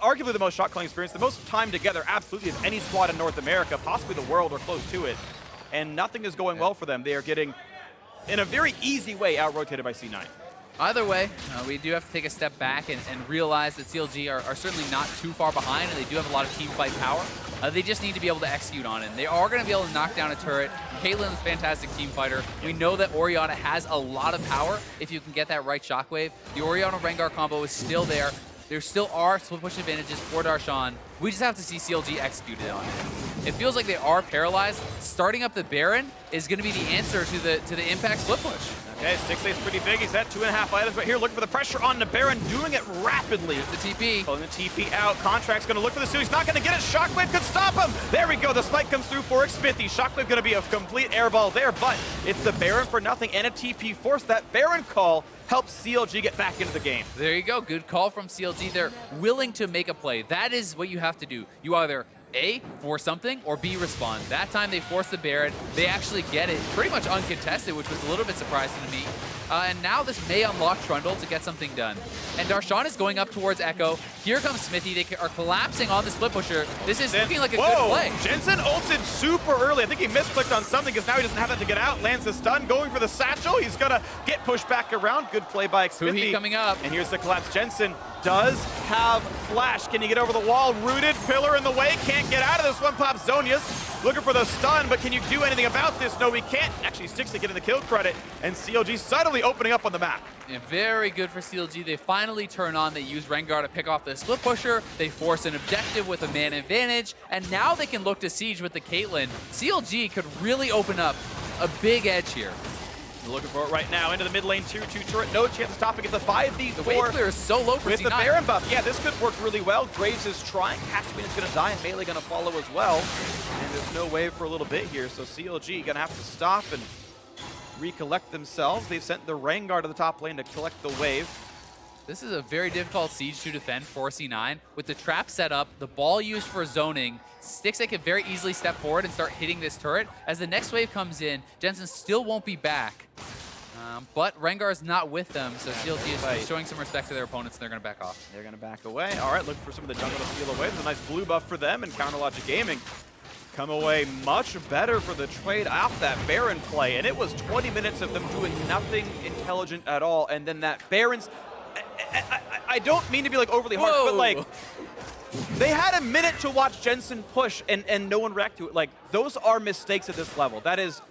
arguably the most shot calling experience, the most time together, absolutely, of any squad in North America, possibly the world or close to it. And nothing is going well for them. They are getting, in a very easy way, out-rotated by C9. Either way, we do have to take a step back and realize that CLG are certainly not too far behind, and they do have a lot of team fight power. They just need to be able to execute on it. And they are going to be able to knock down a turret. Caitlyn's a fantastic team fighter. We know that Orianna has a lot of power if you can get that right shockwave. The Orianna-Rengar combo is still there. There still are split push advantages for Darshan. We just have to see CLG execute it on it. It feels like they are paralyzed. Starting up the Baron is going to be the answer to the Impact split push. Okay, 6-8's pretty big. He's at 2.5 items right here, looking for the pressure on the Baron, doing it rapidly. It's the TP. Pulling the TP out. Contract's going to look for the steal. He's not going to get it. Shockwave could stop him. There we go. The spike comes through for Xmithy. Shockwave going to be a complete airball there, but it's the Baron for nothing and a TP force. That Baron call helps CLG get back into the game. There you go. Good call from CLG. They're willing to make a play. That is what you have to do. You either A, force something, or B, respond. That time they force the Baron. They actually get it pretty much uncontested, which was a little bit surprising to me. And now this may unlock Trundle to get something done. And Darshan is going up towards Echo. Here comes Smithy. They are collapsing on the split pusher. This is looking like a good play. Jensen ulted super early. I think he misclicked on something because now he doesn't have that to get out. Lands the stun, going for the satchel. He's going to get pushed back around. Good play by Xmithy. Huhi coming up. And here's the collapse. Jensen does have flash. Can he get over the wall? Rooted, pillar in the way. Can't get out of this one. Pops Zonius looking for the stun, but can you do anything about this? No, we can't. Actually, Stixley getting the kill credit, and CLG suddenly opening up on the map. Yeah, very good for CLG. They finally turn on. They use Rengar to pick off the split pusher. They force an objective with a man advantage, and now they can look to siege with the Caitlyn. CLG could really open up a big edge here. Looking for it right now into the mid lane, 2-2 turret, no chance of stopping. It's a 5v4. The wave clear is so low for with C9. The Baron buff. Yeah, this could work really well. Graves is trying. Caspian is going to die, and Melee going to follow as well. And there's no wave for a little bit here, so CLG going to have to stop and recollect themselves. They've sent the Rengar to the top lane to collect the wave. This is a very difficult siege to defend for C9. With the trap set up, the ball used for zoning, Stixley can very easily step forward and start hitting this turret. As the next wave comes in, Jensen still won't be back. But Rengar's not with them, so CLG is showing some respect to their opponents, and they're going to back off. They're going to back away. All right, look for some of the jungle to steal away. There's a nice blue buff for them, and CounterLogic Gaming come away much better for the trade off that Baron play. And it was 20 minutes of them doing nothing intelligent at all, and then that Baron's... I don't mean to be like overly harsh, but like... They had a minute to watch Jensen push, and no one reacted to it. Like, those are mistakes at this level. That is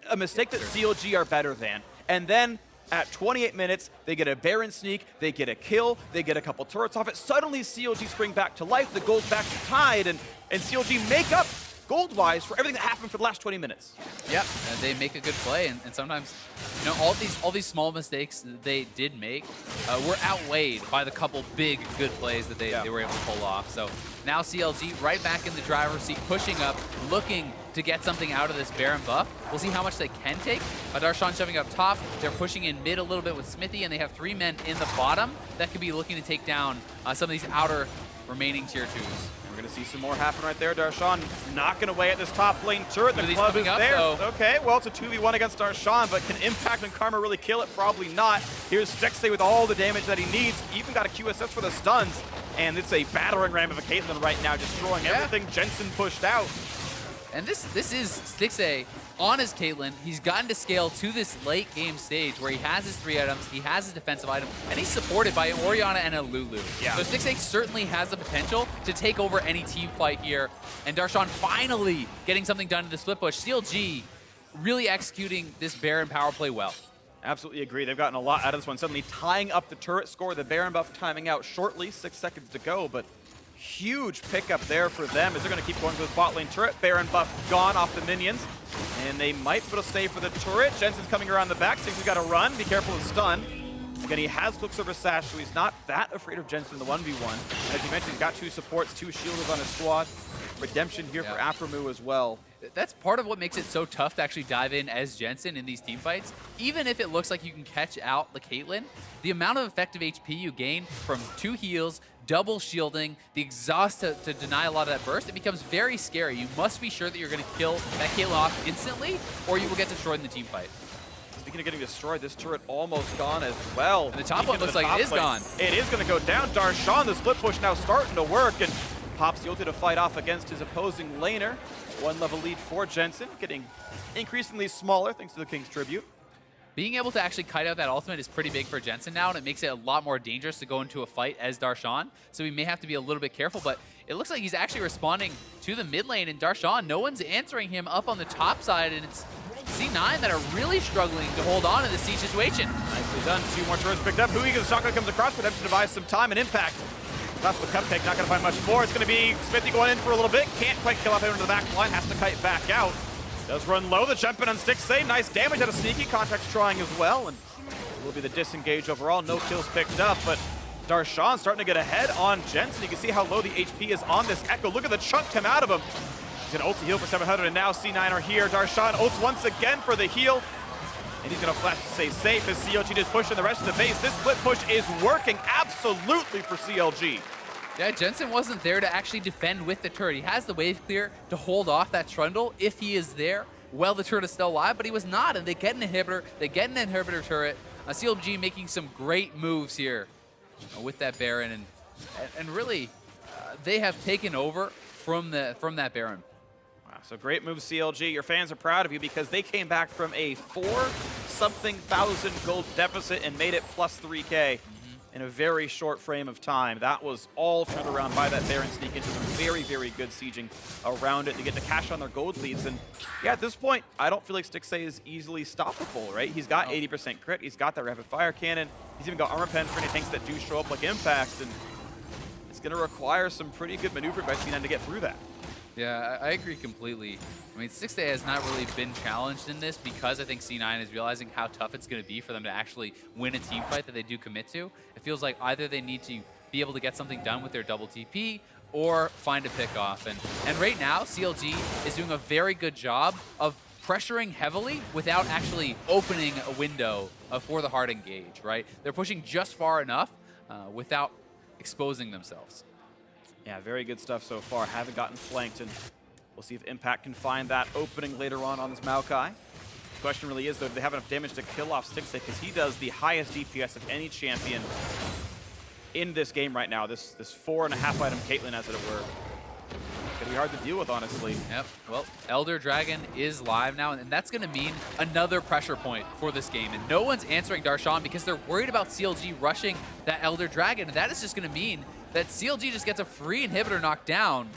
a mistake that CLG are better than. And then at 28 minutes, they get a Baron sneak, they get a kill, they get a couple turrets off it. Suddenly, CLG spring back to life, the gold's back to tied, and CLG make up gold-wise for everything that happened for the last 20 minutes. Yep, they make a good play, and sometimes, you know, all these small mistakes that they did make were outweighed by the couple big good plays that they were able to pull off. So now CLG right back in the driver's seat, pushing up, looking to get something out of this Baron buff. We'll see how much they can take. Darshan shoving up top. They're pushing in mid a little bit with Smithy, and they have 3 men in the bottom that could be looking to take down some of these outer remaining tier 2s. We're going to see some more happen right there. Darshan knocking away at this top lane turret. The club is up, there. Though. Okay, well, it's a 2v1 against Darshan, but can Impact and Karma really kill it? Probably not. Here's Stixay with all the damage that he needs. Even got a QSS for the stuns. And it's a battering ram of a Caitlyn right now, destroying everything Jensen pushed out. And this is Stixay on his Caitlyn. He's gotten to scale to this late game stage where he has his 3 items, he has his defensive item, and he's supported by an Orianna and a Lulu. Yeah. So Stixay certainly has the potential to take over any team fight here. And Darshan finally getting something done in the split push. CLG really executing this Baron power play well. Absolutely agree. They've gotten a lot out of this one. Suddenly tying up the turret score. The Baron buff timing out shortly. 6 seconds to go, but huge pickup there for them as they're going to keep going to the bot lane turret. Baron buff gone off the minions, and they might be able to stay for the turret. Jensen's coming around the back, thinks he's got to run. Be careful of stun. Again, he has Quicksilver Sash, so he's not that afraid of Jensen in the 1v1. As you mentioned, he's got 2 supports, 2 shielders on his squad. Redemption here for Aphromoo as well. That's part of what makes it so tough to actually dive in as Jensen in these team fights. Even if it looks like you can catch out the Caitlyn, the amount of effective HP you gain from 2 heals, double shielding, the exhaust to deny a lot of that burst, it becomes very scary. You must be sure that you're going to kill that Caitlyn off instantly, or you will get destroyed in the team fight. Speaking of getting destroyed, this turret almost gone as well. And the top one looks like it is gone. It is going to go down. Darshan, the split push now starting to work, and pops the ulti to fight off against his opposing laner. 1 level lead for Jensen, getting increasingly smaller thanks to the King's Tribute. Being able to actually kite out that ultimate is pretty big for Jensen now, and it makes it a lot more dangerous to go into a fight as Darshan, so we may have to be a little bit careful, but it looks like he's actually responding to the mid lane, and Darshan, no one's answering him up on the top side, and it's C9 that are really struggling to hold on in this siege situation. Nicely done. 2 more turrets picked up. Huiga, the shotgun comes across, but Redemption to buy some time and Impact. That's the Cupcake, not going to find much more. It's going to be Smithy going in for a little bit. Can't quite kill off anyone to the back line. Has to kite back out. Does run low. The jump in on Stixay. Nice damage out of Sneaky. Contact's trying as well. And will be the disengage overall. No kills picked up, but Darshan starting to get ahead on Jensen. You can see how low the HP is on this Echo. Look at the chunk come out of him. He's going to ulti heal for 700, and now C9 are here. Darshan ults once again for the heal. And he's going to flash to stay safe as CLG just pushing the rest of the base. This split push is working absolutely for CLG. Yeah, Jensen wasn't there to actually defend with the turret. He has the wave clear to hold off that Trundle if he is there. Well, the turret is still alive, but he was not, and they get an inhibitor. They get an inhibitor turret. CLG making some great moves here with that Baron, and really, they have taken over from that Baron. Wow, so great move, CLG. Your fans are proud of you because they came back from a 4-something thousand gold deficit and made it plus 3K. In a very short frame of time. That was all turned around by that Baron sneak into some very, very good sieging around it to get to cash on their gold leads. And yeah, at this point, I don't feel like Stixay is easily stoppable, right? He's got 80% crit, he's got that rapid fire cannon, he's even got armor pen for any tanks that do show up like Impact, and it's gonna require some pretty good maneuvering by C9 to get through that. Yeah, I agree completely. I mean, Stixay has not really been challenged in this because I think C9 is realizing how tough it's going to be for them to actually win a team fight that they do commit to. It feels like either they need to be able to get something done with their double TP or find a pick off. And right now, CLG is doing a very good job of pressuring heavily without actually opening a window for the hard engage, right? They're pushing just far enough without exposing themselves. Yeah, very good stuff so far. Haven't gotten flanked, and we'll see if Impact can find that opening later on this Maokai. The question really is, though, do they have enough damage to kill off Stixxay? Because he does the highest DPS of any champion in this game right now. This 4.5 item Caitlyn, as it were. It's gonna be hard to deal with, honestly. Yep. Well, Elder Dragon is live now, and that's going to mean another pressure point for this game. And no one's answering Darshan because they're worried about CLG rushing that Elder Dragon. And that is just going to mean that CLG just gets a free inhibitor knocked down.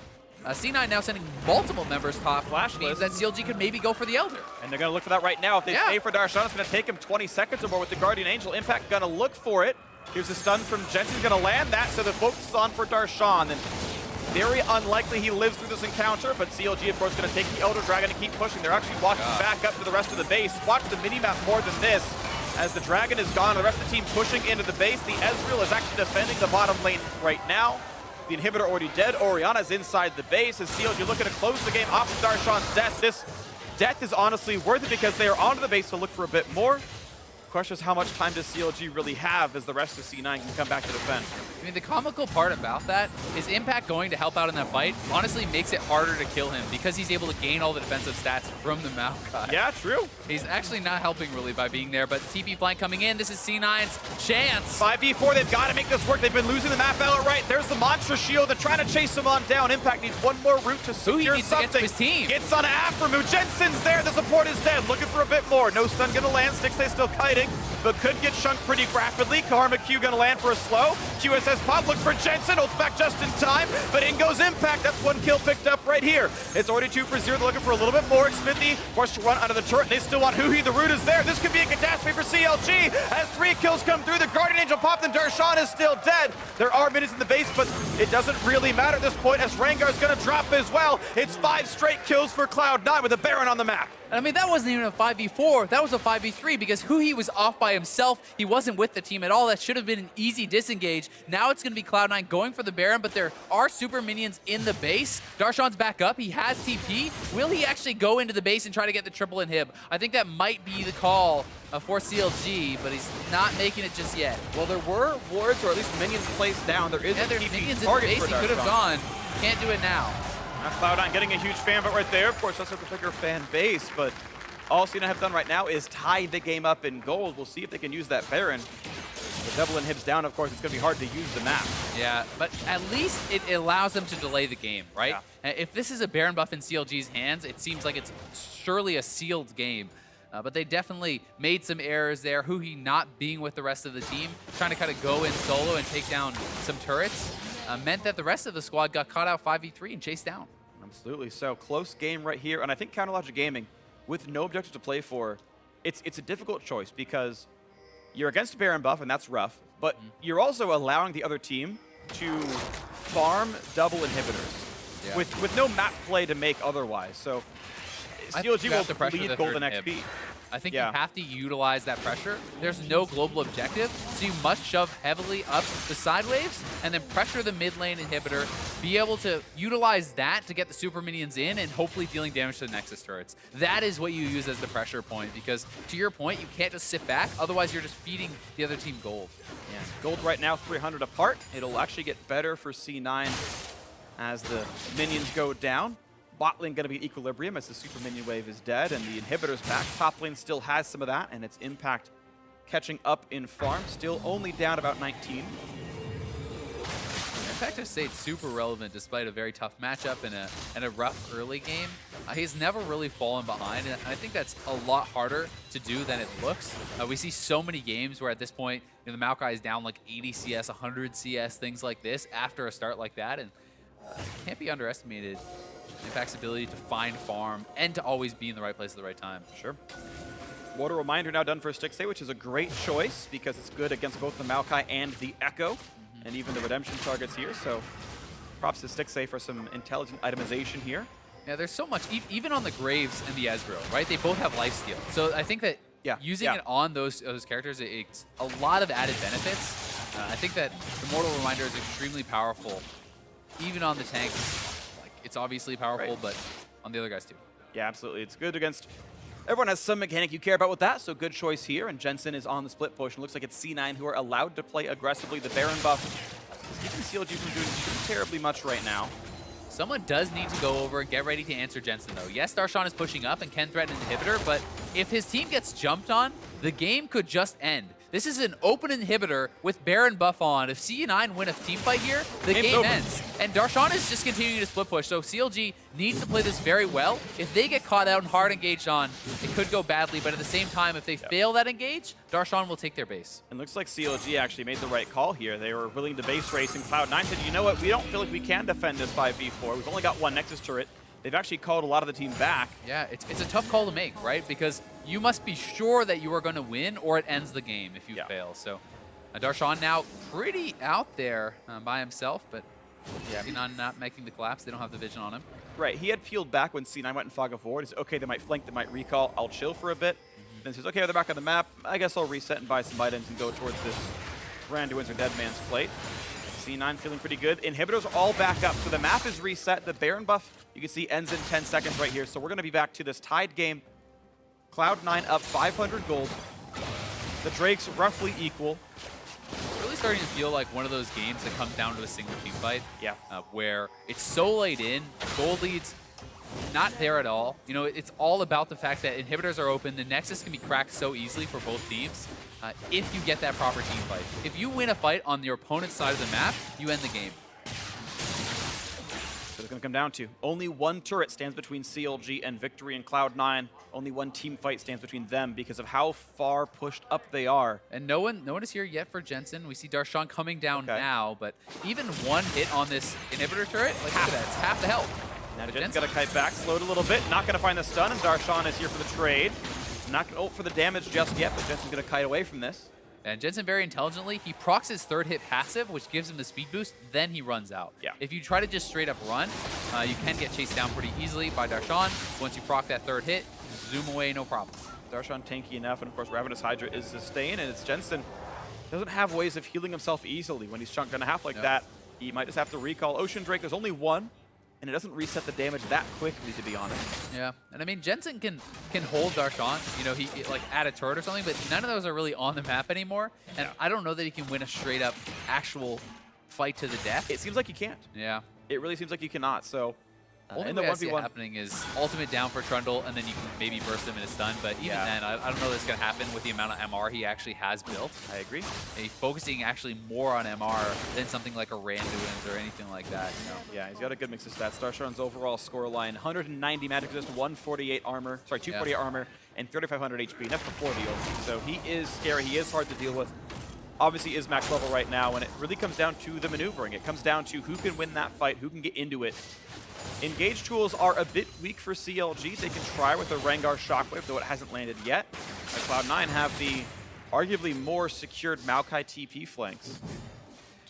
C9 now sending multiple members top. Flash means list. that CLG could maybe go for the Elder. And they're going to look for that right now. If they stay for Darshan, it's going to take him 20 seconds or more with the Guardian Angel. Impact going to look for it. Here's a stun from Jensen's going to land that, so the focus is on for Darshan. And very unlikely he lives through this encounter, but CLG, of course, going to take the Elder Dragon and keep pushing. They're actually walking back up to the rest of the base. Watch the minimap more than this. As the Dragon is gone, the rest of the team pushing into the base. The Ezreal is actually defending the bottom lane right now. The inhibitor already dead. Orianna's inside the base. As CLG looking to close the game off of Darshan's death. This death is honestly worth it because they are onto the base to look for a bit more. Question is, how much time does CLG really have as the rest of C9 can come back to defend? I mean, the comical part about that is Impact going to help out in that fight honestly makes it harder to kill him because he's able to gain all the defensive stats from the Maokai. Yeah, true. He's actually not helping really by being there, but TP flank coming in. This is C9's chance. 5v4, they've got to make this work. They've been losing the map outright. There's the Monster Shield. They're trying to chase him on down. Impact needs one more route to secure needs something. to get to his team. Gets on Aframu. Jensen's there. The support is dead. Looking for a bit more. No stun going to land. Stixxay still kiting, but could get chunked pretty rapidly. Karma Q going to land for a slow. QSS Pop looks for Jensen. Holds back just in time, but in goes Impact. That's one kill picked up right here. It's already 2 for 0. They're looking for a little bit more. Smithy forced to run out of the turret. They still want Huhi. The root is there. This could be a catastrophe for CLG. As 3 kills come through, the Guardian Angel popped and Darshan is still dead. There are minutes in the base, but it doesn't really matter at this point as Rengar's going to drop as well. It's 5 straight kills for Cloud9 with a Baron on the map. I mean, that wasn't even a 5v4. That was a 5v3 because Huhi was off by himself. He wasn't with the team at all. That should have been an easy disengage. Now it's going to be Cloud9 going for the Baron, but there are super minions in the base. Darshan's back up. He has TP. Will he actually go into the base and try to get the triple inhib? I think that might be the call for CLG, but he's not making it just yet. Well, there were wards, or at least minions placed down. There is a there's TP minions in the target base. for He could have gone. Can't do it now. Cloud9 getting a huge fan vote right there. Of course, that's a bigger fan base, but all C9 have done right now is tie the game up in gold. We'll see if they can use that Baron. The double inhibs down, of course, it's going to be hard to use the map. Yeah, but at least it allows them to delay the game, right? Yeah. If this is a Baron buff in CLG's hands, it seems like it's surely a sealed game. But they definitely made some errors there. Huhi not being with the rest of the team, trying to kind of go in solo and take down some turrets, meant that the rest of the squad got caught out 5v3 and chased down. Absolutely. So close game right here. And I think Counterlogic Gaming, with no objective to play for, it's a difficult choice because you're against a Baron buff, and that's rough, but you're also allowing the other team to farm double inhibitors with no map play to make otherwise. So CLG will lead golden XP. I think you have to utilize that pressure. There's no global objective, so you must shove heavily up the side waves and then pressure the mid lane inhibitor, be able to utilize that to get the super minions in and hopefully dealing damage to the Nexus turrets. That is what you use as the pressure point because, to your point, you can't just sit back, otherwise you're just feeding the other team gold. Yeah, gold right now 300 apart. It'll actually get better for C9 as the minions go down. Bot lane going to be at equilibrium as the super minion wave is dead and the inhibitor's back. Top lane still has some of that, and it's Impact catching up in farm. Still only down about 19. Impact has stayed super relevant despite a very tough matchup and a rough early game. He's never really fallen behind, and I think that's a lot harder to do than it looks. We see so many games where at this point, the Maokai is down like 80 CS, 100 CS, things like this after a start like that, and can't be underestimated. Impact's ability to find farm and to always be in the right place at the right time. Sure. Water Reminder now done for Stixxay, which is a great choice because it's good against both the Maokai and the Echo, and even the redemption targets here. So props to Stixxay for some intelligent itemization here. Yeah, there's so much, even on the Graves and the Ezreal, right? They both have lifesteal. So I think that using it on those characters, it's a lot of added benefits. I think that the Mortal Reminder is extremely powerful, even on the tanks. It's obviously powerful, but on the other guys too. Yeah, absolutely. It's good against... Everyone has some mechanic you care about with that, so good choice here. And Jensen is on the split push. And looks like it's C9 who are allowed to play aggressively. The Baron buff is keeping CLG from doing too terribly much right now. Someone does need to go over and get ready to answer Jensen, though. Yes, Darshan is pushing up and can threaten an inhibitor, but if his team gets jumped on, the game could just end. This is an open inhibitor with Baron buff on. If C9 win a team fight here, the game ends. And Darshan is just continuing to split push, so CLG needs to play this very well. If they get caught out and hard engaged on, it could go badly, but at the same time, if they fail that engage, Darshan will take their base. And looks like CLG actually made the right call here. They were willing to base race, and Cloud9 said, you know what, we don't feel like we can defend this 5v4. We've only got one Nexus turret. They've actually called a lot of the team back. Yeah, it's a tough call to make, right? Because you must be sure that you are going to win or it ends the game if you fail. So Darshan now pretty out there by himself, but C9 not making the collapse. They don't have the vision on him. Right, he had peeled back when C9 went in fog of war. He said, okay, they might flank, they might recall. I'll chill for a bit. Then says, okay, they're back on the map. I guess I'll reset and buy some items and go towards this Randuin's or Dead Man's Plate. C9 feeling pretty good. Inhibitors are all back up, so the map is reset. The Baron buff, you can see, ends in 10 seconds right here. So we're going to be back to this tied game. Cloud9 up 500 gold. The Drakes roughly equal. It's really starting to feel like one of those games that comes down to a single team fight. Yeah. Where it's so late in, gold leads not there at all. You know, it's all about the fact that inhibitors are open. The Nexus can be cracked so easily for both teams if you get that proper team fight. If you win a fight on your opponent's side of the map, you end the game. So it's going to come down to only one turret stands between CLG and victory, and Cloud9. Only one team fight stands between them because of how far pushed up they are. And no one is here yet for Jensen. We see Darshan coming down now, but even one hit on this inhibitor turret, like look at that, it's half the health. Now Jensen's got to kite back, slowed a little bit, not going to find the stun, and Darshan is here for the trade. Not going to ult for the damage just yet, but Jensen's going to kite away from this. And Jensen very intelligently, he procs his third hit passive, which gives him the speed boost, then he runs out. Yeah. If you try to just straight up run, you can get chased down pretty easily by Darshan. Once you proc that third hit, zoom away, no problem. Darshan tanky enough, and of course Ravenous Hydra is sustained, and it's Jensen. Doesn't have ways of healing himself easily when he's chunked in a half like that. He might just have to recall Ocean Drake. There's only one, and it doesn't reset the damage that quickly, to be honest. Yeah, and I mean, Jensen can hold Darshan, you know, he like add a turret or something, but none of those are really on the map anymore, and I don't know that he can win a straight up actual fight to the death. It seems like he can't. Yeah. It really seems like he cannot, so Only in the way I see it 1v1 happening is ultimate down for Trundle, and then you can maybe burst him in a stun, but even then, I don't know that's going to happen with the amount of MR he actually has built. I agree. He's focusing actually more on MR than something like a Randuin's or anything like that, you know? Yeah, he's got a good mix of stats. Darshan's overall score line, 190 magic resist, 148 armor, sorry, 248 armor, and 3,500 HP, and that's before the ult. So he is scary, he is hard to deal with. Obviously is max level right now, and it really comes down to the maneuvering. It comes down to who can win that fight, who can get into it. Engage tools are a bit weak for CLG. They can try with a Rengar Shockwave, though it hasn't landed yet. Cloud9 have the arguably more secured Maokai TP flanks.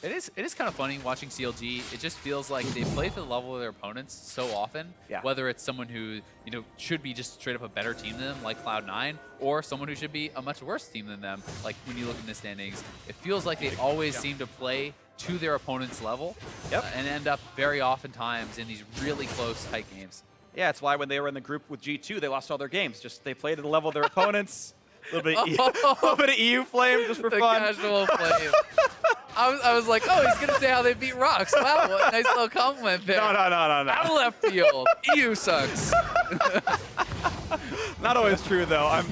It is kind of funny watching CLG. It just feels like they play for the level of their opponents so often, whether it's someone who, you know, should be just straight up a better team than them, like Cloud9, or someone who should be a much worse team than them, like when you look in the standings. It feels like they always seem to play to their opponent's level and end up very oftentimes in these really close, tight games. Yeah, it's why when they were in the group with G2, they lost all their games. Just they played at the level of their opponents. A little bit of EU flame just for fun. Casual flame. I was like, oh, he's going to say how they beat Rocks. Wow, what a nice little compliment there. No. Out of left field. EU sucks. Not always true, though.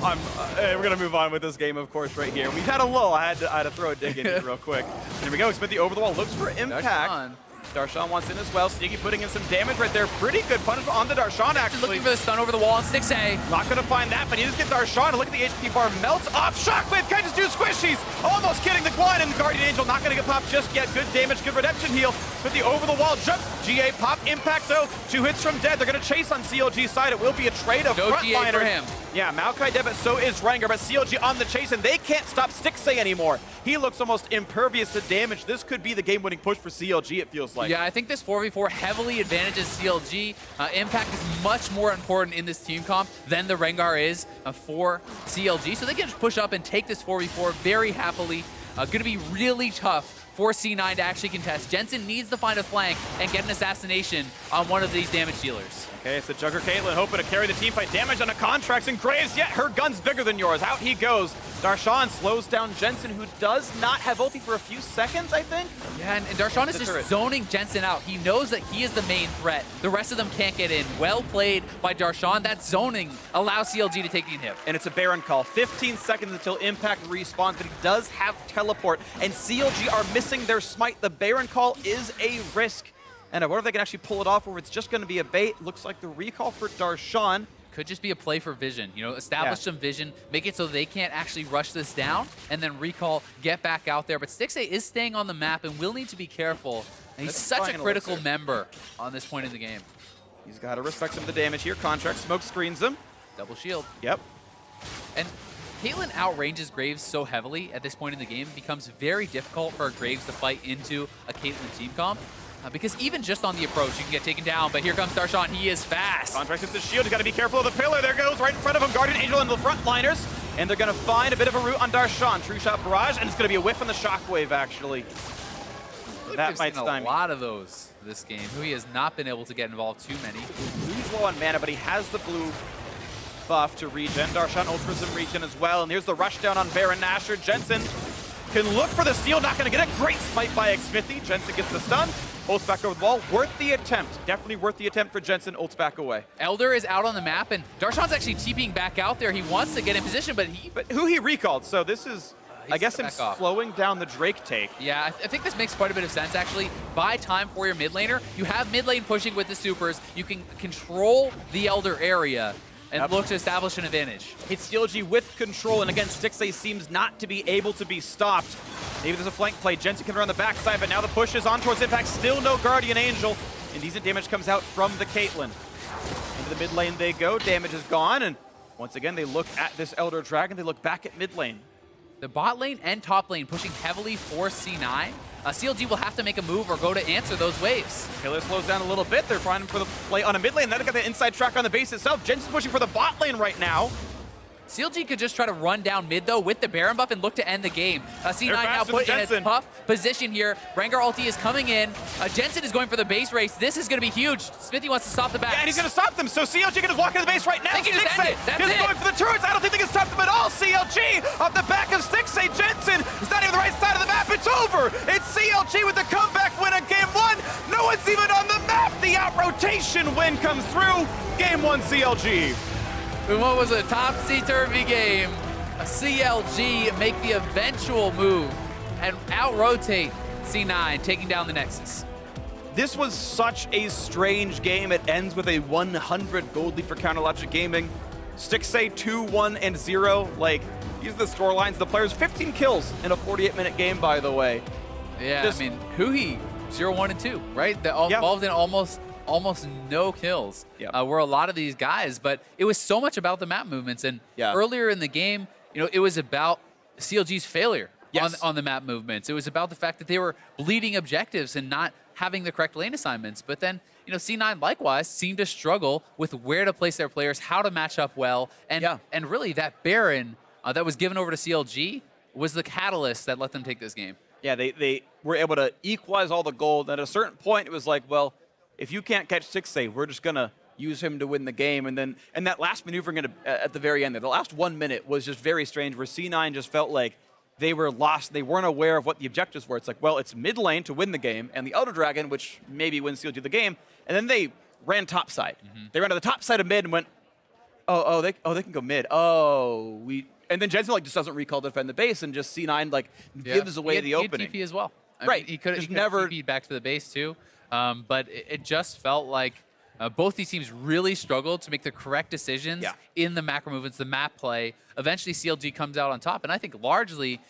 We're going to move on with this game, of course, right here. We've had a lull. I had to throw a dig in here real quick. Here we go. Spit the over the wall. Looks for impact. Darshan wants in as well. Sneaky putting in some damage right there. Pretty good punishment on the Darshan, actually. Looking for the stun over the wall on 6A. Not going to find that, but he just gets Darshan. Look at the HP bar. Melts off. Shockwave. Can just do squishies. Almost getting the Guan, and the Guardian Angel not going to get popped just yet. Good damage. Good redemption heal. With the over the wall jump. GA pop. Impact, though. 2 hits from dead. They're going to chase on CLG's side. It will be a trade of no GA for him. Yeah, Maokai dead, but so is Rengar. But CLG on the chase, and they can't stop Stixay anymore. He looks almost impervious to damage. This could be the game-winning push for CLG, it feels like. Yeah, I think this 4v4 heavily advantages CLG. Impact is much more important in this team comp than the Rengar is for CLG. So they can just push up and take this 4v4 very happily. Going to be really tough for C9 to actually contest. Jensen needs to find a flank and get an assassination on one of these damage dealers. Okay, it's the Jugger Caitlyn hoping to carry the team fight. Damage on the contracts, and Graves, yet her gun's bigger than yours. Out he goes. Darshan slows down Jensen, who does not have ulti for a few seconds, I think. Yeah, and Darshan is just zoning Jensen out. He knows that he is the main threat. The rest of them can't get in. Well played by Darshan. That zoning allows CLG to take the inhib. And it's a Baron call. 15 seconds until Impact respawns, but he does have teleport, and CLG are missing their smite. The Baron call is a risk. And I wonder if they can actually pull it off, or if it's just going to be a bait. Looks like the recall for Darshan. Could just be a play for vision. You know, establish some vision, make it so they can't actually rush this down, and then recall, get back out there. But Stixxay is staying on the map and will need to be careful. And he's such a critical member on this point in the game. He's got to respect some of the damage here. Contract smoke screens him. Double shield. Yep. And Caitlyn outranges Graves so heavily at this point in the game, it becomes very difficult for Graves to fight into a Caitlyn team comp. Because even just on the approach, you can get taken down, but here comes Darshan. He is fast. Contract hits the shield. He's got to be careful of the pillar. There goes right in front of him. Guardian Angel into the frontliners. And they're going to find a bit of a route on Darshan. True shot barrage, and it's going to be a whiff on the shockwave, actually. That might stymie. A lot of those this game. Hui has not been able to get involved too many. He's low on mana, but he has the blue buff to regen. Darshan ultra some regen as well. And here's the rush down on Baron Nashor. Jensen can look for the steal. Not going to get a great smite by Xmithy. Jensen gets the stun. Ults back over the wall. Worth the attempt. Definitely worth the attempt for Jensen. Ults back away. Elder is out on the map, and Darshan's actually TPing back out there. He wants to get in position, but who he recalled. So this is, I guess, him slowing down the Drake take. Yeah, I think this makes quite a bit of sense, actually. Buy time for your mid laner. You have mid lane pushing with the supers. You can control the Elder area and look to establish an advantage. It's CLG with control, and again, Stixxay seems not to be able to be stopped. Maybe there's a flank play. Jensen can run on the backside, but now the push is on towards Impact. Still no Guardian Angel, and decent damage comes out from the Caitlyn. Into the mid lane they go. Damage is gone, and once again, they look at this Elder Dragon. They look back at mid lane. The bot lane and top lane pushing heavily for C9. CLG will have to make a move or go to answer those waves. Pillar slows down a little bit. They're finding for the play on a mid lane. Then they got the inside track on the base itself. Jensen's pushing for the bot lane right now. CLG could just try to run down mid, though, with the Baron buff and look to end the game. C9 now put in a tough position here. Rengar ulti is coming in. Jensen is going for the base race. This is going to be huge. Smithy wants to stop the back. Yeah, and he's going to stop them. So CLG can just walk into the base right now. They can just end it. That's it. Going for the turrets. I don't think they can stop them at all. CLG off the back of Stixxay. Jensen is not even the right side of the map. It's over. It's CLG with the comeback win at game one. No one's even on the map. The out-rotation win comes through. Game one, CLG. In what was a topsy-turvy game, CLG make the eventual move and out-rotate C9, taking down the Nexus. This was such a strange game. It ends with a 100 gold lead for Counterlogic Gaming. Stixxay 2-1-0. Like, these are the score lines. The players 15 kills in a 48-minute game, by the way. Yeah, I mean, Hui 0-1-2, right? They're involved in almost no kills were a lot of these guys, but it was so much about the map movements. And earlier in the game, you know, it was about CLG's failure on the map movements. It was about the fact that they were bleeding objectives and not having the correct lane assignments. But then, you know, C9 likewise seemed to struggle with where to place their players, how to match up well, and really that Baron that was given over to CLG was the catalyst that let them take this game. Yeah, they were able to equalize all the gold. And at a certain point, it was like, well, if you can't catch Stixxay, we're just gonna use him to win the game. And that last maneuvering at the very end there, the last 1 minute was just very strange, where C9 just felt like they were lost. They weren't aware of what the objectives were. It's like, well, it's mid lane to win the game, and the Elder Dragon, which maybe wins CLG the game. And then they ran top side. They ran to the top side of mid and went, they can go mid. And then Jensen just doesn't recall to defend the base, and just C9 gives away the opening. He had TP as well. Right. He could never TP'd back to the base too. But it just felt like both these teams really struggled to make the correct decisions in the macro movements, the map play. Eventually, CLG comes out on top, and I think largely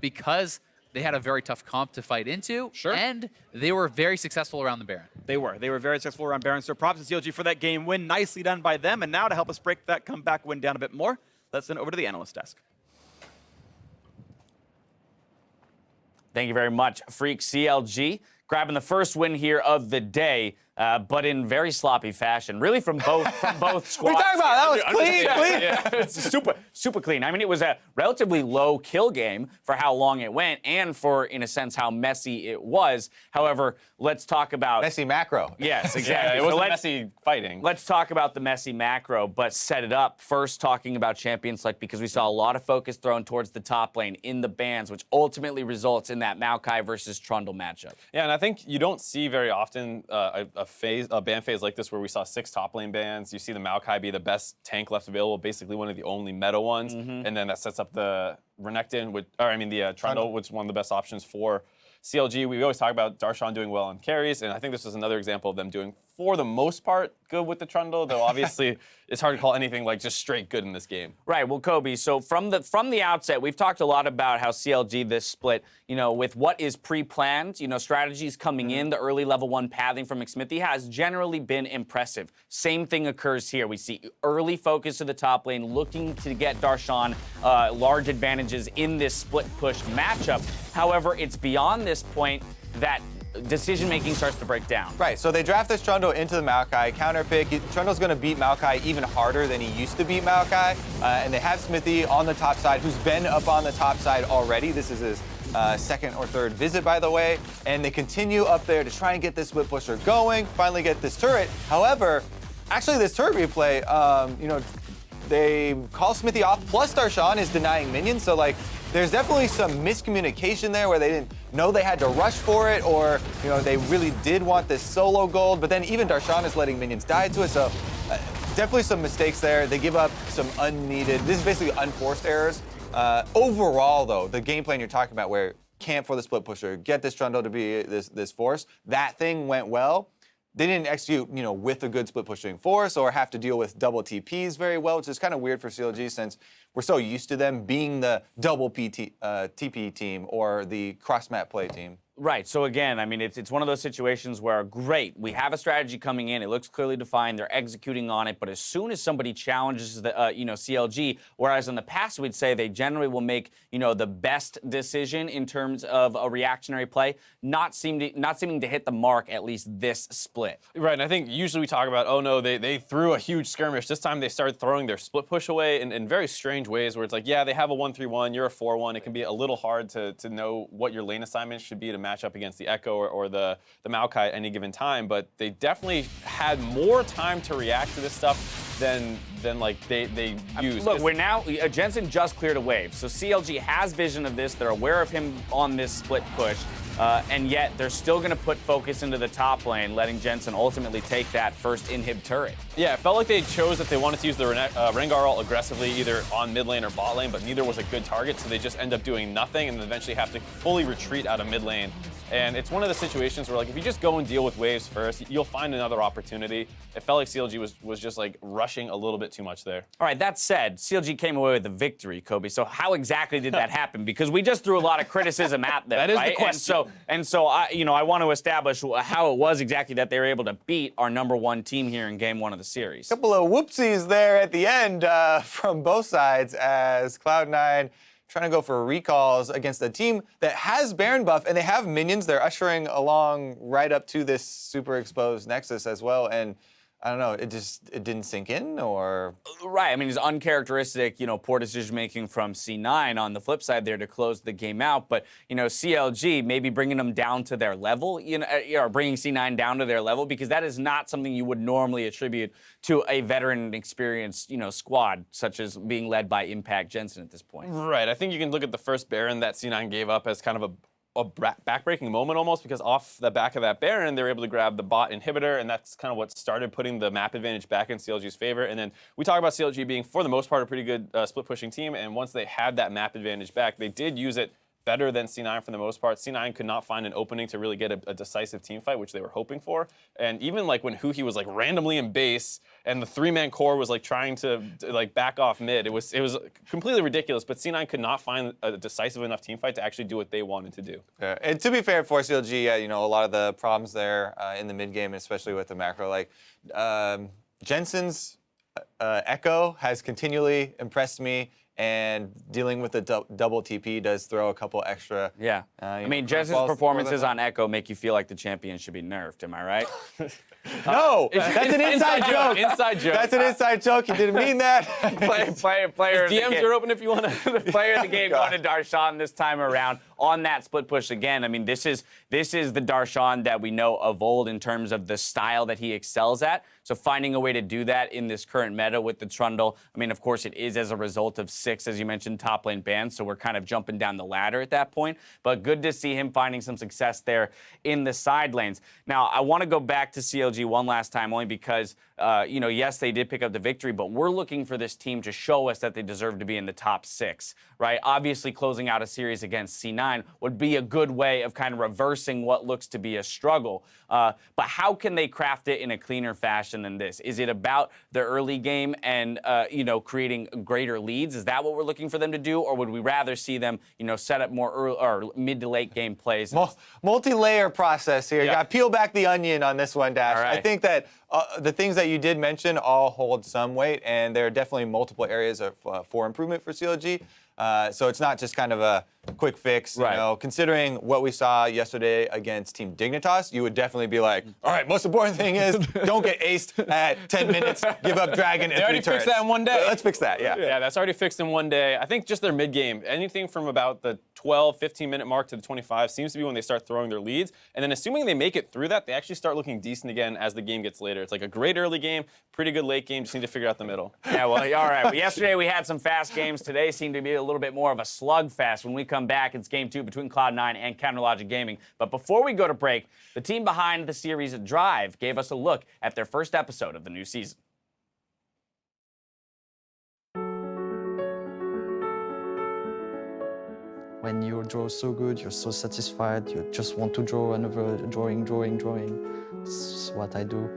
because they had a very tough comp to fight into, and they were very successful around the Baron. They were very successful around Baron, so props to CLG for that game win. Nicely done by them, and now to help us break that comeback win down a bit more, let's send it over to the analyst desk. Thank you very much, Freak CLG. Grabbing the first win here of the day. but in very sloppy fashion, really from both squads. What are you talking about? That was clean. Yeah, it's super clean. I mean, it was a relatively low kill game for how long it went and for, in a sense, how messy it was. However, let's talk about... Messy macro. Yes, exactly. Yeah, it wasn't messy fighting. Let's talk about the messy macro, but set it up. First, talking about champion select, because we saw a lot of focus thrown towards the top lane in the bans, which ultimately results in that Maokai versus Trundle matchup. Yeah, and I think you don't see very often a ban phase like this where we saw 6 top lane bans. You see the Maokai be the best tank left available, basically one of the only meta ones, and then that sets up the Renekton, the Trundle, which is one of the best options for CLG. We always talk about Darshan doing well on carries, and I think this is another example of them doing, for the most part, good with the Trundle, though obviously it's hard to call anything like just straight good in this game. Right, well, Kobe, so from the outset, we've talked a lot about how CLG, this split, with what is pre-planned, strategies coming in, the early level 1 pathing from McSmithy has generally been impressive. Same thing occurs here. We see early focus to the top lane, looking to get Darshan large advantages in this split push matchup. However, it's beyond this point that decision-making starts to break down. Right, so they draft this Trundle into the Maokai counter pick. Trundle's going to beat Maokai even harder than he used to beat Maokai. And they have Smithy on the top side, who's been up on the top side already. This is his second or third visit, by the way. And they continue up there to try and get this whip pusher going, finally get this turret. However, actually this turret replay, they call Smithy off, plus Darshan is denying minions, so there's definitely some miscommunication there where they didn't know they had to rush for it, or they really did want this solo gold, but then even Darshan is letting minions die to it, so definitely some mistakes there. They give up some unneeded, this is basically unforced errors. Overall though, the game plan you're talking about where camp for the split pusher, get this Trundle to be this force, that thing went well. They didn't execute, with a good split pushing force or have to deal with double TPs very well, which is kind of weird for CLG since we're so used to them being the double TP team or the cross map play team. Right. So again, I mean, it's one of those situations where, great, we have a strategy coming in. It looks clearly defined. They're executing on it. But as soon as somebody challenges the, CLG, whereas in the past we'd say they generally will make, the best decision in terms of a reactionary play, not seeming to hit the mark at least this split. Right. And I think usually we talk about, oh no, they threw a huge skirmish. This time they started throwing their split push away in very strange ways, where it's like, yeah, they have a 1-3-1, you're a 4-1. It can be a little hard to know what your lane assignment should be to match up against the Echo or the Maokai at any given time, but they definitely had more time to react to this stuff than they used. Look, we're now, Jensen just cleared a wave, so CLG has vision of this. They're aware of him on this split push. And yet they're still going to put focus into the top lane, letting Jensen ultimately take that first inhib turret. Yeah, it felt like they chose that they wanted to use the Rengar ult aggressively either on mid lane or bot lane, but neither was a good target, so they just end up doing nothing and then eventually have to fully retreat out of mid lane. And it's one of the situations where, if you just go and deal with waves first, you'll find another opportunity. It felt like CLG was just, rushing a little bit too much there. All right, that said, CLG came away with the victory, Kobe. So how exactly did that happen? Because we just threw a lot of criticism at them, that is right? the question. And so I want to establish how it was exactly that they were able to beat our #1 team here in Game 1 of the series. Couple of whoopsies there at the end from both sides as Cloud9 trying to go for recalls against a team that has Baron buff, and they have minions. They're ushering along right up to this super exposed Nexus as well, and I don't know, it didn't sink in, or? Right, I mean, it's uncharacteristic, poor decision-making from C9 on the flip side there to close the game out, but, CLG maybe bringing them down to their level, or bringing C9 down to their level, because that is not something you would normally attribute to a veteran experienced, squad, such as being led by Impact Jensen at this point. Right, I think you can look at the first Baron that C9 gave up as kind of a backbreaking moment almost, because off the back of that Baron, they were able to grab the bot inhibitor, and that's kind of what started putting the map advantage back in CLG's favor. And then we talk about CLG being, for the most part, a pretty good split pushing team, and once they had that map advantage back, they did use it better than C9 for the most part. C9 could not find an opening to really get a decisive team fight, which they were hoping for. And even when Huhi was randomly in base and the 3-man core was trying to back off mid, it was completely ridiculous. But C9 could not find a decisive enough team fight to actually do what they wanted to do. Yeah. And to be fair for CLG, a lot of the problems there in the mid game, especially with the macro, Jensen's Echo has continually impressed me. and dealing with the double TP does throw a couple extra. Yeah. I mean, Jess's performances on Echo make you feel like the champion should be nerfed. Am I right? No, that's an inside joke. Inside joke. That's an inside joke. He didn't mean that. Player DMs are open if you want to. Player of the game going to Darshan this time around on that split push again. I mean, this is the Darshan that we know of old in terms of the style that he excels at. So finding a way to do that in this current meta with the Trundle, I mean, of course, it is as a result of 6, as you mentioned, top lane bans. So we're kind of jumping down the ladder at that point. But good to see him finding some success there in the side lanes. Now, I want to go back to CLG one last time, only because, yes, they did pick up the victory, but we're looking for this team to show us that they deserve to be in the top 6, right? Obviously, closing out a series against C9 would be a good way of kind of reversing what looks to be a struggle. But how can they craft it in a cleaner fashion than this? Is it about the early game and, creating greater leads? Is that what we're looking for them to do? Or would we rather see them, set up more early or mid to late game plays? Multi-layer process here. You got to peel back the onion on this one, Dash. Right. I think that the things that you did mention all hold some weight, and there are definitely multiple areas of for improvement for CLG. So it's not just kind of a quick fix. Right. Considering what we saw yesterday against Team Dignitas, you would definitely be like, all right, most important thing is don't get aced at 10 minutes, give up Dragon and 3 turrets. They already fixed that in one day. Let's fix that, yeah. Yeah, that's already fixed in one day. I think just their mid-game, anything from about the 12, 15-minute mark to the 25 seems to be when they start throwing their leads. And then assuming they make it through that, they actually start looking decent again as the game gets later. It's like a great early game, pretty good late game, just need to figure out the middle. Yeah, well, all right. Well, yesterday we had some fast games. Today seemed to be a little bit more of a slugfest. When we come back, it's game 2 between Cloud9 and CounterLogic Gaming. But before we go to break, the team behind the series Drive gave us a look at their first episode of the new season. When you draw so good, you're so satisfied, you just want to draw another drawing. That's what I do.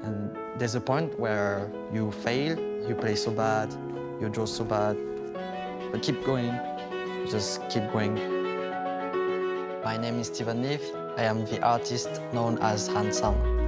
And there's a point where you fail, you play so bad, you draw so bad, but keep going, just keep going. My name is Steven Leaf. I am the artist known as Handsome.